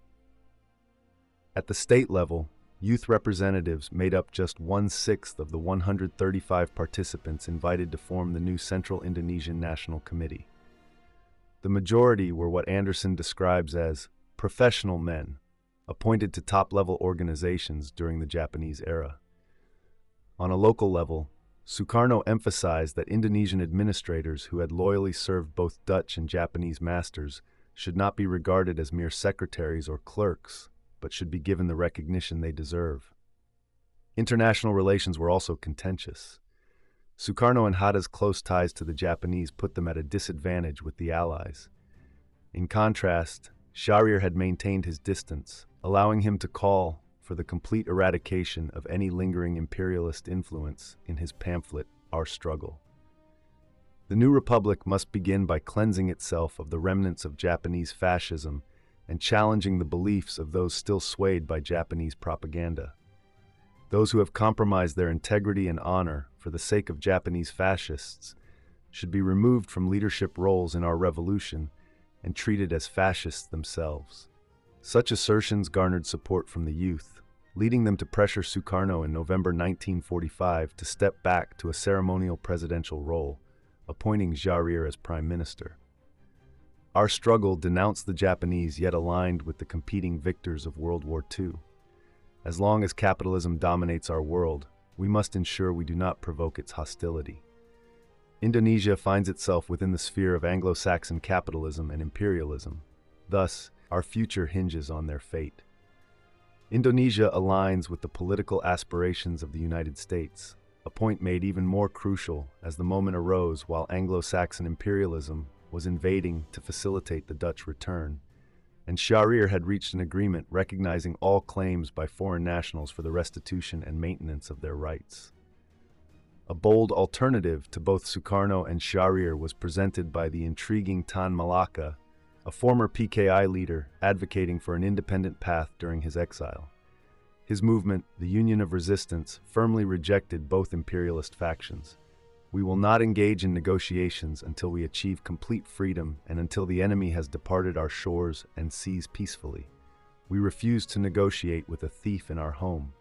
At the state level, youth representatives made up just 1/6 of the 135 participants invited to form the new Central Indonesian National Committee. The majority were what Anderson describes as professional men, appointed to top-level organizations during the Japanese era. On a local level, Sukarno emphasized that Indonesian administrators who had loyally served both Dutch and Japanese masters should not be regarded as mere secretaries or clerks, but should be given the recognition they deserve. International relations were also contentious. Sukarno and Hatta's close ties to the Japanese put them at a disadvantage with the Allies. In contrast, Shahrir had maintained his distance, allowing him to call for the complete eradication of any lingering imperialist influence in his pamphlet, Our Struggle. The new republic must begin by cleansing itself of the remnants of Japanese fascism and challenging the beliefs of those still swayed by Japanese propaganda. Those who have compromised their integrity and honor for the sake of Japanese fascists should be removed from leadership roles in our revolution and treated as fascists themselves. Such assertions garnered support from the youth, leading them to pressure Sukarno in November 1945 to step back to a ceremonial presidential role, appointing Jarir as prime minister. Our struggle denounced the Japanese yet aligned with the competing victors of World War II. As long as capitalism dominates our world, we must ensure we do not provoke its hostility. Indonesia finds itself within the sphere of Anglo-Saxon capitalism and imperialism. Thus, our future hinges on their fate. Indonesia aligns with the political aspirations of the United States, a point made even more crucial as the moment arose while Anglo-Saxon imperialism was invading to facilitate the Dutch return, and Jarir had reached an agreement recognizing all claims by foreign nationals for the restitution and maintenance of their rights. A bold alternative to both Sukarno and Jarir was presented by the intriguing Tan Malaka, a former PKI leader advocating for an independent path during his exile. His movement, the Union of Resistance, firmly rejected both imperialist factions. We will not engage in negotiations until we achieve complete freedom and until the enemy has departed our shores and seas peacefully. We refuse to negotiate with a thief in our home.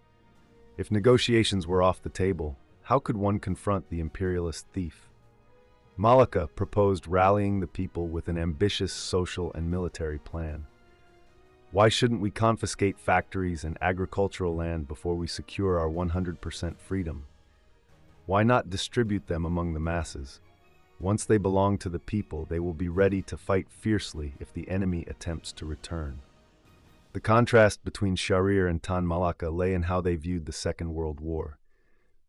If negotiations were off the table, how could one confront the imperialist thief? Malaka proposed rallying the people with an ambitious social and military plan. Why shouldn't we confiscate factories and agricultural land before we secure our 100% freedom? Why not distribute them among the masses? Once they belong to the people, they will be ready to fight fiercely if the enemy attempts to return. The contrast between Jarir and Tan Malaka lay in how they viewed the Second World War.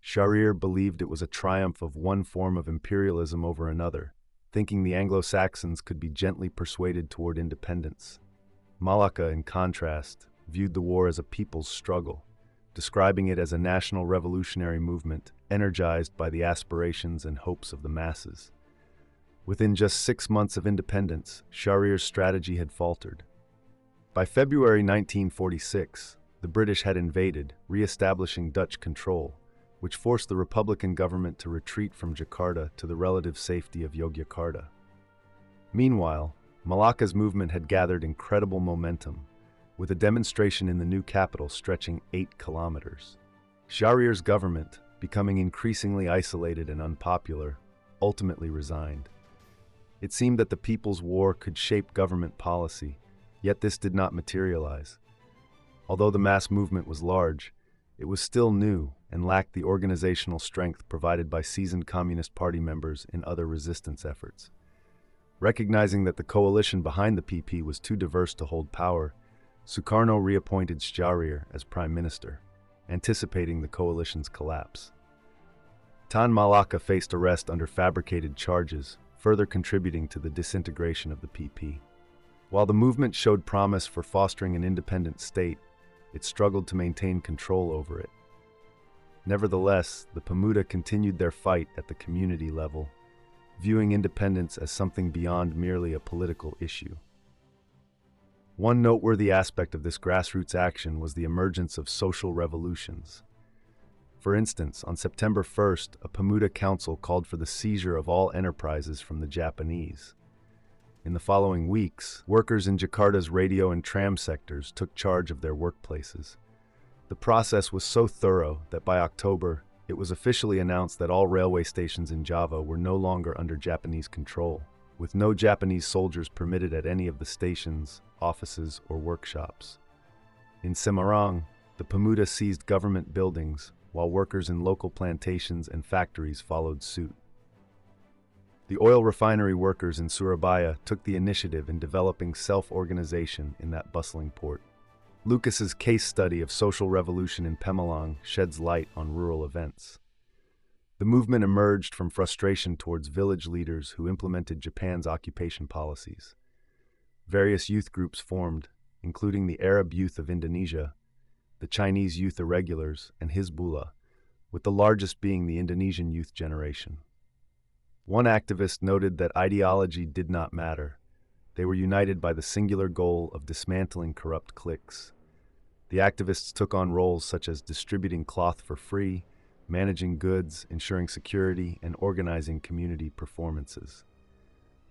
Jarir believed it was a triumph of one form of imperialism over another, thinking the Anglo-Saxons could be gently persuaded toward independence. Malaka, in contrast, viewed the war as a people's struggle, describing it as a national revolutionary movement energized by the aspirations and hopes of the masses. Within just 6 months of independence, Jarir's strategy had faltered. By February 1946, the British had invaded, re-establishing Dutch control, which forced the Republican government to retreat from Jakarta to the relative safety of Yogyakarta. Meanwhile, Malaka's movement had gathered incredible momentum, with a demonstration in the new capital stretching 8 kilometers. Jarir's government, becoming increasingly isolated and unpopular, ultimately resigned. It seemed that the People's War could shape government policy, yet this did not materialize. Although the mass movement was large, it was still new and lacked the organizational strength provided by seasoned Communist Party members in other resistance efforts. Recognizing that the coalition behind the PP was too diverse to hold power, Sukarno reappointed Jarir as prime minister, anticipating the coalition's collapse. Tan Malaka faced arrest under fabricated charges, further contributing to the disintegration of the PP. While the movement showed promise for fostering an independent state, it struggled to maintain control over it. Nevertheless, the Pemuda continued their fight at the community level, viewing independence as something beyond merely a political issue. One noteworthy aspect of this grassroots action was the emergence of social revolutions. For instance, on September 1st, a Pemuda council called for the seizure of all enterprises from the Japanese. In the following weeks, workers in Jakarta's radio and tram sectors took charge of their workplaces. The process was so thorough that by October, it was officially announced that all railway stations in Java were no longer under Japanese control, with no Japanese soldiers permitted at any of the stations, offices, or workshops. In Semarang, the Pemuda seized government buildings, while workers in local plantations and factories followed suit. The oil refinery workers in Surabaya took the initiative in developing self-organization in that bustling port. Lucas's case study of social revolution in Pemalang sheds light on rural events. The movement emerged from frustration towards village leaders who implemented Japan's occupation policies. Various youth groups formed, including the Arab Youth of Indonesia, the Chinese Youth Irregulars, and Hizbullah, with the largest being the Indonesian Youth Generation. One activist noted that ideology did not matter. They were united by the singular goal of dismantling corrupt cliques. The activists took on roles such as distributing cloth for free, managing goods, ensuring security, and organizing community performances.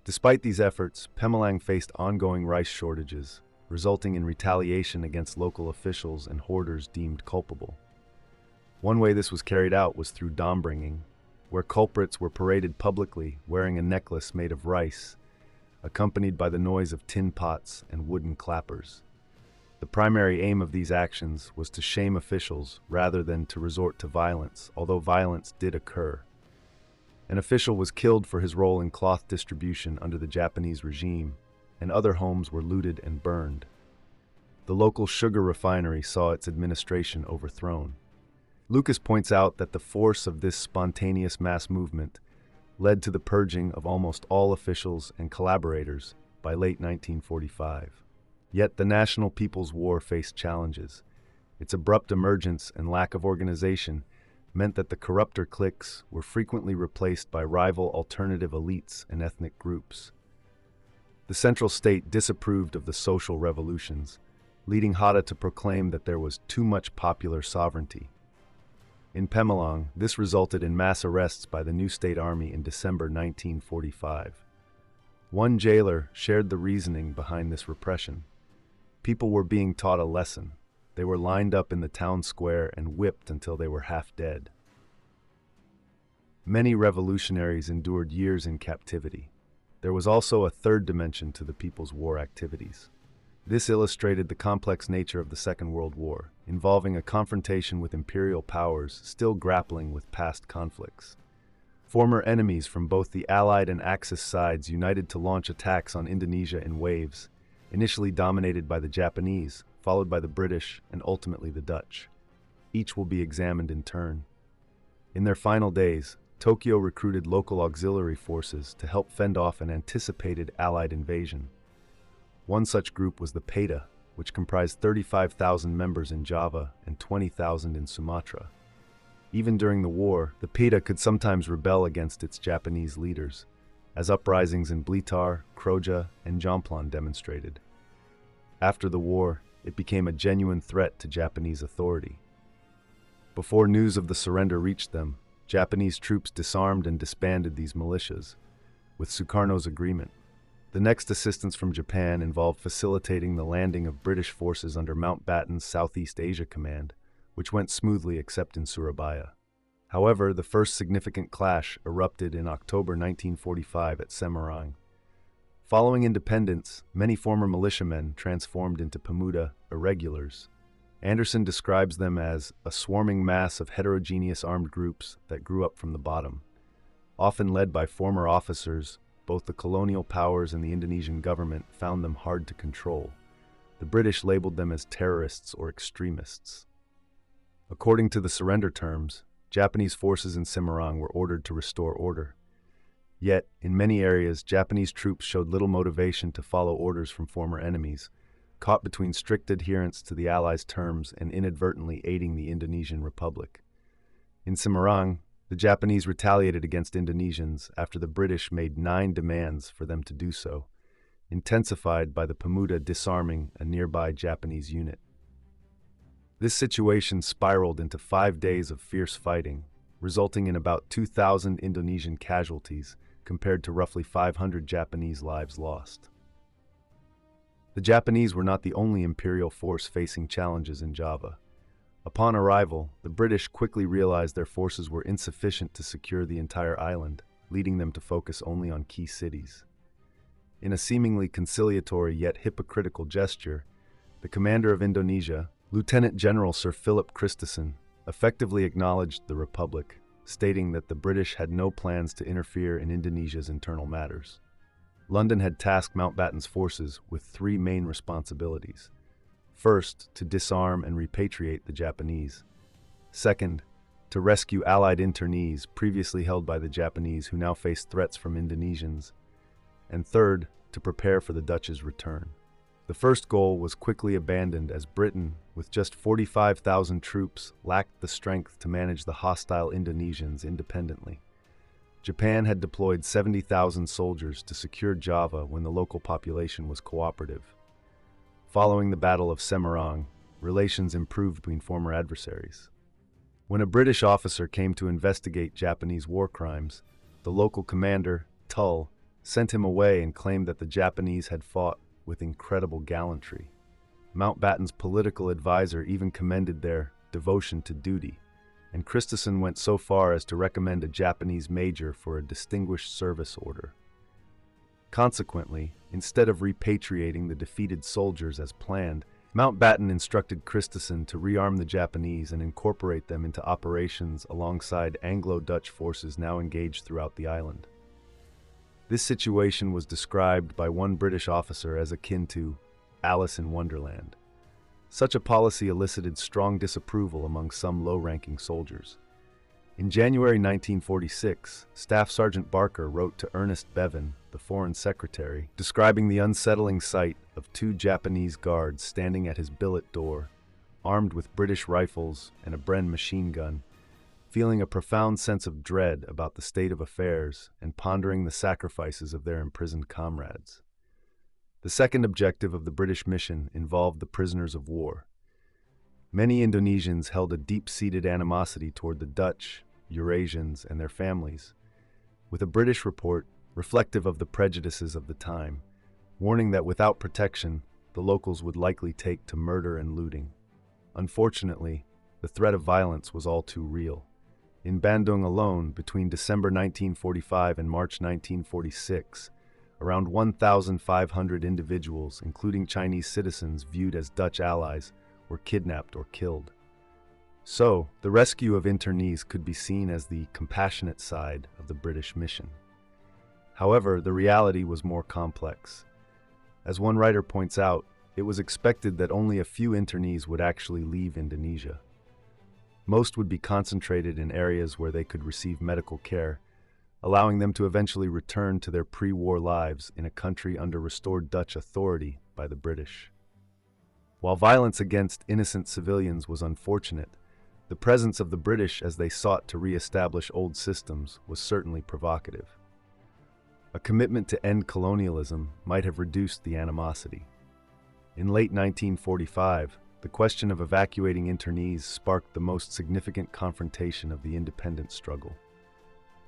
Despite these efforts, Pemalang faced ongoing rice shortages, resulting in retaliation against local officials and hoarders deemed culpable. One way this was carried out was through dam-bringing, where culprits were paraded publicly wearing a necklace made of rice, accompanied by the noise of tin pots and wooden clappers. The primary aim of these actions was to shame officials rather than to resort to violence, although violence did occur. An official was killed for his role in cloth distribution under the Japanese regime, and other homes were looted and burned. The local sugar refinery saw its administration overthrown. Lucas points out that the force of this spontaneous mass movement led to the purging of almost all officials and collaborators by late 1945. Yet the National People's War faced challenges. Its abrupt emergence and lack of organization meant that the corrupter cliques were frequently replaced by rival alternative elites and ethnic groups. The central state disapproved of the social revolutions, leading Hatta to proclaim that there was too much popular sovereignty. In Pemalang, this resulted in mass arrests by the new state army in December 1945. One jailer shared the reasoning behind this repression. People were being taught a lesson. They were lined up in the town square and whipped until they were half dead. Many revolutionaries endured years in captivity. There was also a third dimension to the People's War activities. This illustrated the complex nature of the Second World War, involving a confrontation with imperial powers still grappling with past conflicts. Former enemies from both the Allied and Axis sides united to launch attacks on Indonesia in waves, initially dominated by the Japanese, followed by the British, and ultimately the Dutch. Each will be examined in turn. In their final days, Tokyo recruited local auxiliary forces to help fend off an anticipated Allied invasion. One such group was the PETA, which comprised 35,000 members in Java and 20,000 in Sumatra. Even during the war, the PETA could sometimes rebel against its Japanese leaders, as uprisings in Blitar, Kroja, and Jomplan demonstrated. After the war, it became a genuine threat to Japanese authority. Before news of the surrender reached them, Japanese troops disarmed and disbanded these militias, with Sukarno's agreement. The next assistance from Japan involved facilitating the landing of British forces under Mountbatten's Southeast Asia Command, which went smoothly except in Surabaya. However, the first significant clash erupted in October 1945 at Semarang. Following independence, many former militiamen transformed into Pemuda irregulars. Anderson describes them as a swarming mass of heterogeneous armed groups that grew up from the bottom. Often led by former officers, both the colonial powers and the Indonesian government found them hard to control. The British labeled them as terrorists or extremists. According to the surrender terms, Japanese forces in Semarang were ordered to restore order. Yet, in many areas, Japanese troops showed little motivation to follow orders from former enemies, caught between strict adherence to the Allies' terms and inadvertently aiding the Indonesian Republic. In Semarang, the Japanese retaliated against Indonesians after the British made 9 demands for them to do so, intensified by the Pemuda disarming a nearby Japanese unit. This situation spiraled into 5 days of fierce fighting, resulting in about 2,000 Indonesian casualties compared to roughly 500 Japanese lives lost. The Japanese were not the only imperial force facing challenges in Java. Upon arrival, the British quickly realized their forces were insufficient to secure the entire island, leading them to focus only on key cities. In a seemingly conciliatory yet hypocritical gesture, the commander of Indonesia, Lieutenant General Sir Philip Christison, effectively acknowledged the Republic, stating that the British had no plans to interfere in Indonesia's internal matters. London had tasked Mountbatten's forces with 3 main responsibilities. First, to disarm and repatriate the Japanese. Second, to rescue Allied internees previously held by the Japanese who now faced threats from Indonesians. And third, to prepare for the Dutch's return. The first goal was quickly abandoned as Britain, with just 45,000 troops, lacked the strength to manage the hostile Indonesians independently. Japan had deployed 70,000 soldiers to secure Java when the local population was cooperative. Following the Battle of Semarang, relations improved between former adversaries. When a British officer came to investigate Japanese war crimes, the local commander, Tull, sent him away and claimed that the Japanese had fought with incredible gallantry. Mountbatten's political advisor even commended their devotion to duty, and Christensen went so far as to recommend a Japanese major for a distinguished service order. Consequently, instead of repatriating the defeated soldiers as planned, Mountbatten instructed Christensen to rearm the Japanese and incorporate them into operations alongside Anglo-Dutch forces now engaged throughout the island. This situation was described by one British officer as akin to Alice in Wonderland. Such a policy elicited strong disapproval among some low-ranking soldiers. In January 1946, Staff Sergeant Barker wrote to Ernest Bevin, the Foreign Secretary, describing the unsettling sight of 2 Japanese guards standing at his billet door, armed with British rifles and a Bren machine gun, feeling a profound sense of dread about the state of affairs and pondering the sacrifices of their imprisoned comrades. The second objective of the British mission involved the prisoners of war. Many Indonesians held a deep-seated animosity toward the Dutch, Eurasians, and their families, with a British report reflective of the prejudices of the time, warning that without protection, the locals would likely take to murder and looting. Unfortunately, the threat of violence was all too real. In Bandung alone, between December 1945 and March 1946, around 1,500 individuals, including Chinese citizens viewed as Dutch allies, were kidnapped or killed. So, the rescue of internees could be seen as the compassionate side of the British mission. However, the reality was more complex. As one writer points out, it was expected that only a few internees would actually leave Indonesia. Most would be concentrated in areas where they could receive medical care, allowing them to eventually return to their pre-war lives in a country under restored Dutch authority by the British. While violence against innocent civilians was unfortunate, the presence of the British as they sought to re-establish old systems was certainly provocative. A commitment to end colonialism might have reduced the animosity. In late 1945, the question of evacuating internees sparked the most significant confrontation of the independence struggle.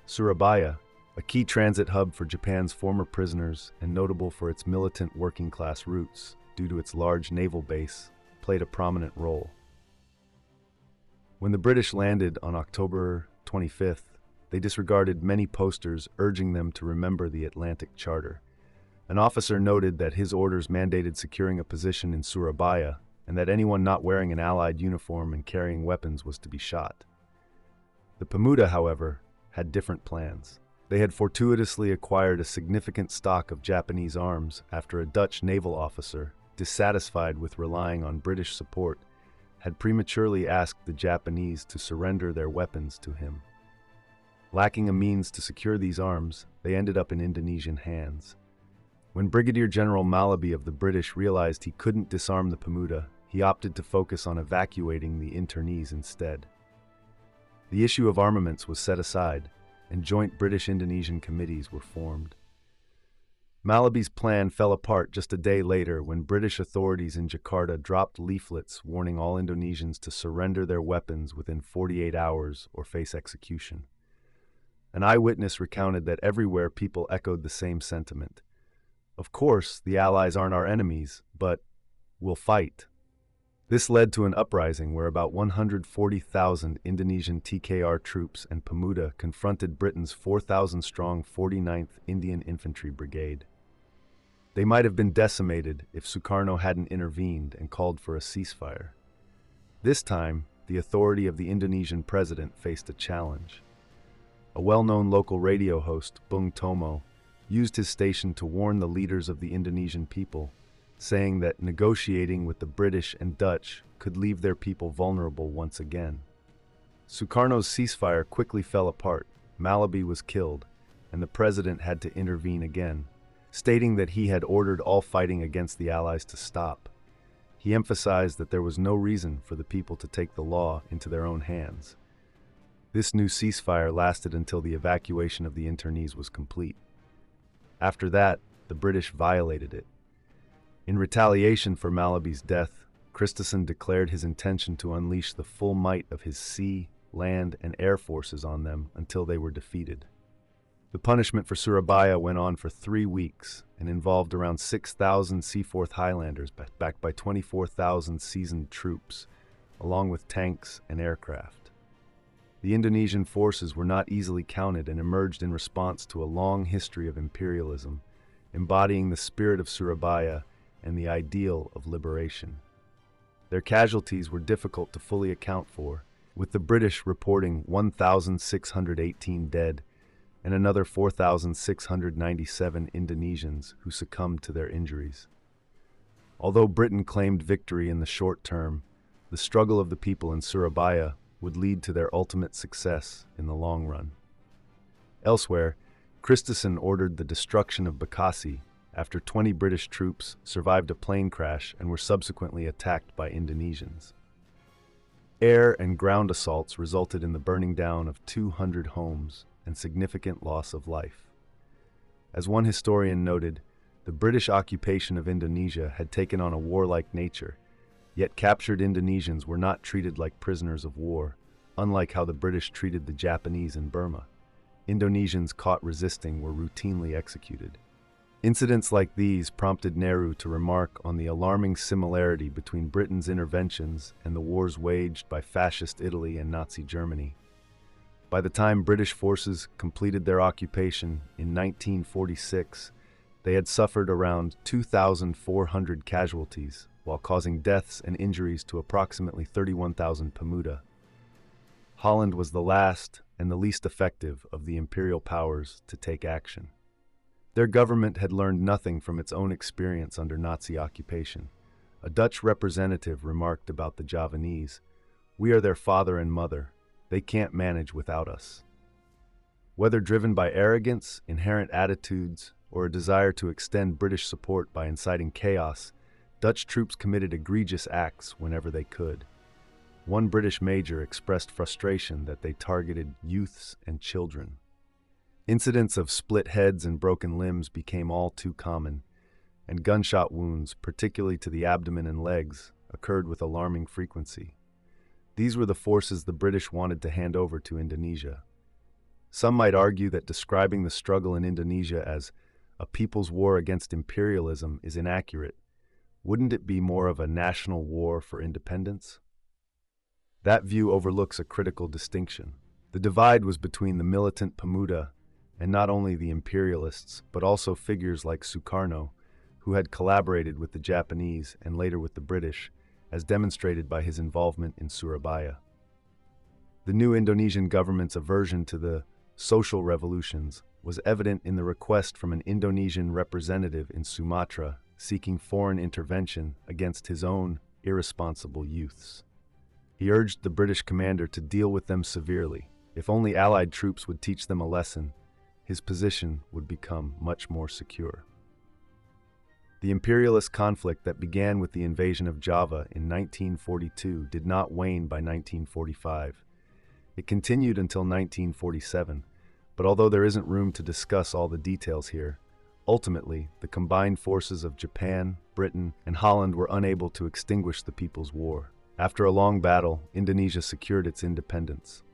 Surabaya, a key transit hub for Japan's former prisoners and notable for its militant working-class roots due to its large naval base, played a prominent role. When the British landed on October 25th, they disregarded many posters urging them to remember the Atlantic Charter. An officer noted that his orders mandated securing a position in Surabaya and that anyone not wearing an Allied uniform and carrying weapons was to be shot. The Pemuda, however, had different plans. They had fortuitously acquired a significant stock of Japanese arms after a Dutch naval officer, dissatisfied with relying on British support, had prematurely asked the Japanese to surrender their weapons to him. Lacking a means to secure these arms, they ended up in Indonesian hands. When Brigadier General Malaby of the British realized he couldn't disarm the Pemuda, he opted to focus on evacuating the internees instead. The issue of armaments was set aside, and joint British-Indonesian committees were formed. Malaby's plan fell apart just a day later when British authorities in Jakarta dropped leaflets warning all Indonesians to surrender their weapons within 48 hours or face execution. An eyewitness recounted that everywhere people echoed the same sentiment. Of course, the Allies aren't our enemies, but we'll fight. This led to an uprising where about 140,000 Indonesian TKR troops and Pemuda confronted Britain's 4,000-strong 49th Indian Infantry Brigade. They might have been decimated if Sukarno hadn't intervened and called for a ceasefire. This time, the authority of the Indonesian president faced a challenge. A well-known local radio host, Bung Tomo, used his station to warn the leaders of the Indonesian people, saying that negotiating with the British and Dutch could leave their people vulnerable once again. Sukarno's ceasefire quickly fell apart, Malaby was killed, and the president had to intervene again, stating that he had ordered all fighting against the Allies to stop. He emphasized that there was no reason for the people to take the law into their own hands. This new ceasefire lasted until the evacuation of the internees was complete. After that, the British violated it. In retaliation for Malaby's death, Christison declared his intention to unleash the full might of his sea, land, and air forces on them until they were defeated. The punishment for Surabaya went on for 3 weeks and involved around 6,000 Seaforth Highlanders backed by 24,000 seasoned troops, along with tanks and aircraft. The Indonesian forces were not easily counted and emerged in response to a long history of imperialism, embodying the spirit of Surabaya and the ideal of liberation. Their casualties were difficult to fully account for, with the British reporting 1,618 dead and another 4,697 Indonesians who succumbed to their injuries. Although Britain claimed victory in the short term, the struggle of the people in Surabaya would lead to their ultimate success in the long run. Elsewhere, Christison ordered the destruction of Bekasi after 20 British troops survived a plane crash and were subsequently attacked by Indonesians. Air and ground assaults resulted in the burning down of 200 homes and significant loss of life. As one historian noted, the British occupation of Indonesia had taken on a warlike nature, yet captured Indonesians were not treated like prisoners of war, unlike how the British treated the Japanese in Burma. Indonesians caught resisting were routinely executed. Incidents like these prompted Nehru to remark on the alarming similarity between Britain's interventions and the wars waged by fascist Italy and Nazi Germany. By the time British forces completed their occupation in 1946, they had suffered around 2,400 casualties, while causing deaths and injuries to approximately 31,000 Pemuda. Holland was the last and the least effective of the imperial powers to take action. Their government had learned nothing from its own experience under Nazi occupation. A Dutch representative remarked about the Javanese, "We are their father and mother. They can't manage without us." Whether driven by arrogance, inherent attitudes, or a desire to extend British support by inciting chaos, Dutch troops committed egregious acts whenever they could. One British major expressed frustration that they targeted youths and children. Incidents of split heads and broken limbs became all too common, and gunshot wounds, particularly to the abdomen and legs, occurred with alarming frequency. These were the forces the British wanted to hand over to Indonesia. Some might argue that describing the struggle in Indonesia as a people's war against imperialism is inaccurate. Wouldn't it be more of a national war for independence? That view overlooks a critical distinction. The divide was between the militant Pemuda and not only the imperialists, but also figures like Sukarno, who had collaborated with the Japanese and later with the British, as demonstrated by his involvement in Surabaya. The new Indonesian government's aversion to the social revolutions was evident in the request from an Indonesian representative in Sumatra seeking foreign intervention against his own irresponsible youths. He urged the British commander to deal with them severely. If only Allied troops would teach them a lesson, his position would become much more secure. The imperialist conflict that began with the invasion of Java in 1942 did not wane by 1945. It continued until 1947, but although there isn't room to discuss all the details here, ultimately, the combined forces of Japan, Britain, and Holland were unable to extinguish the People's War. After a long battle, Indonesia secured its independence.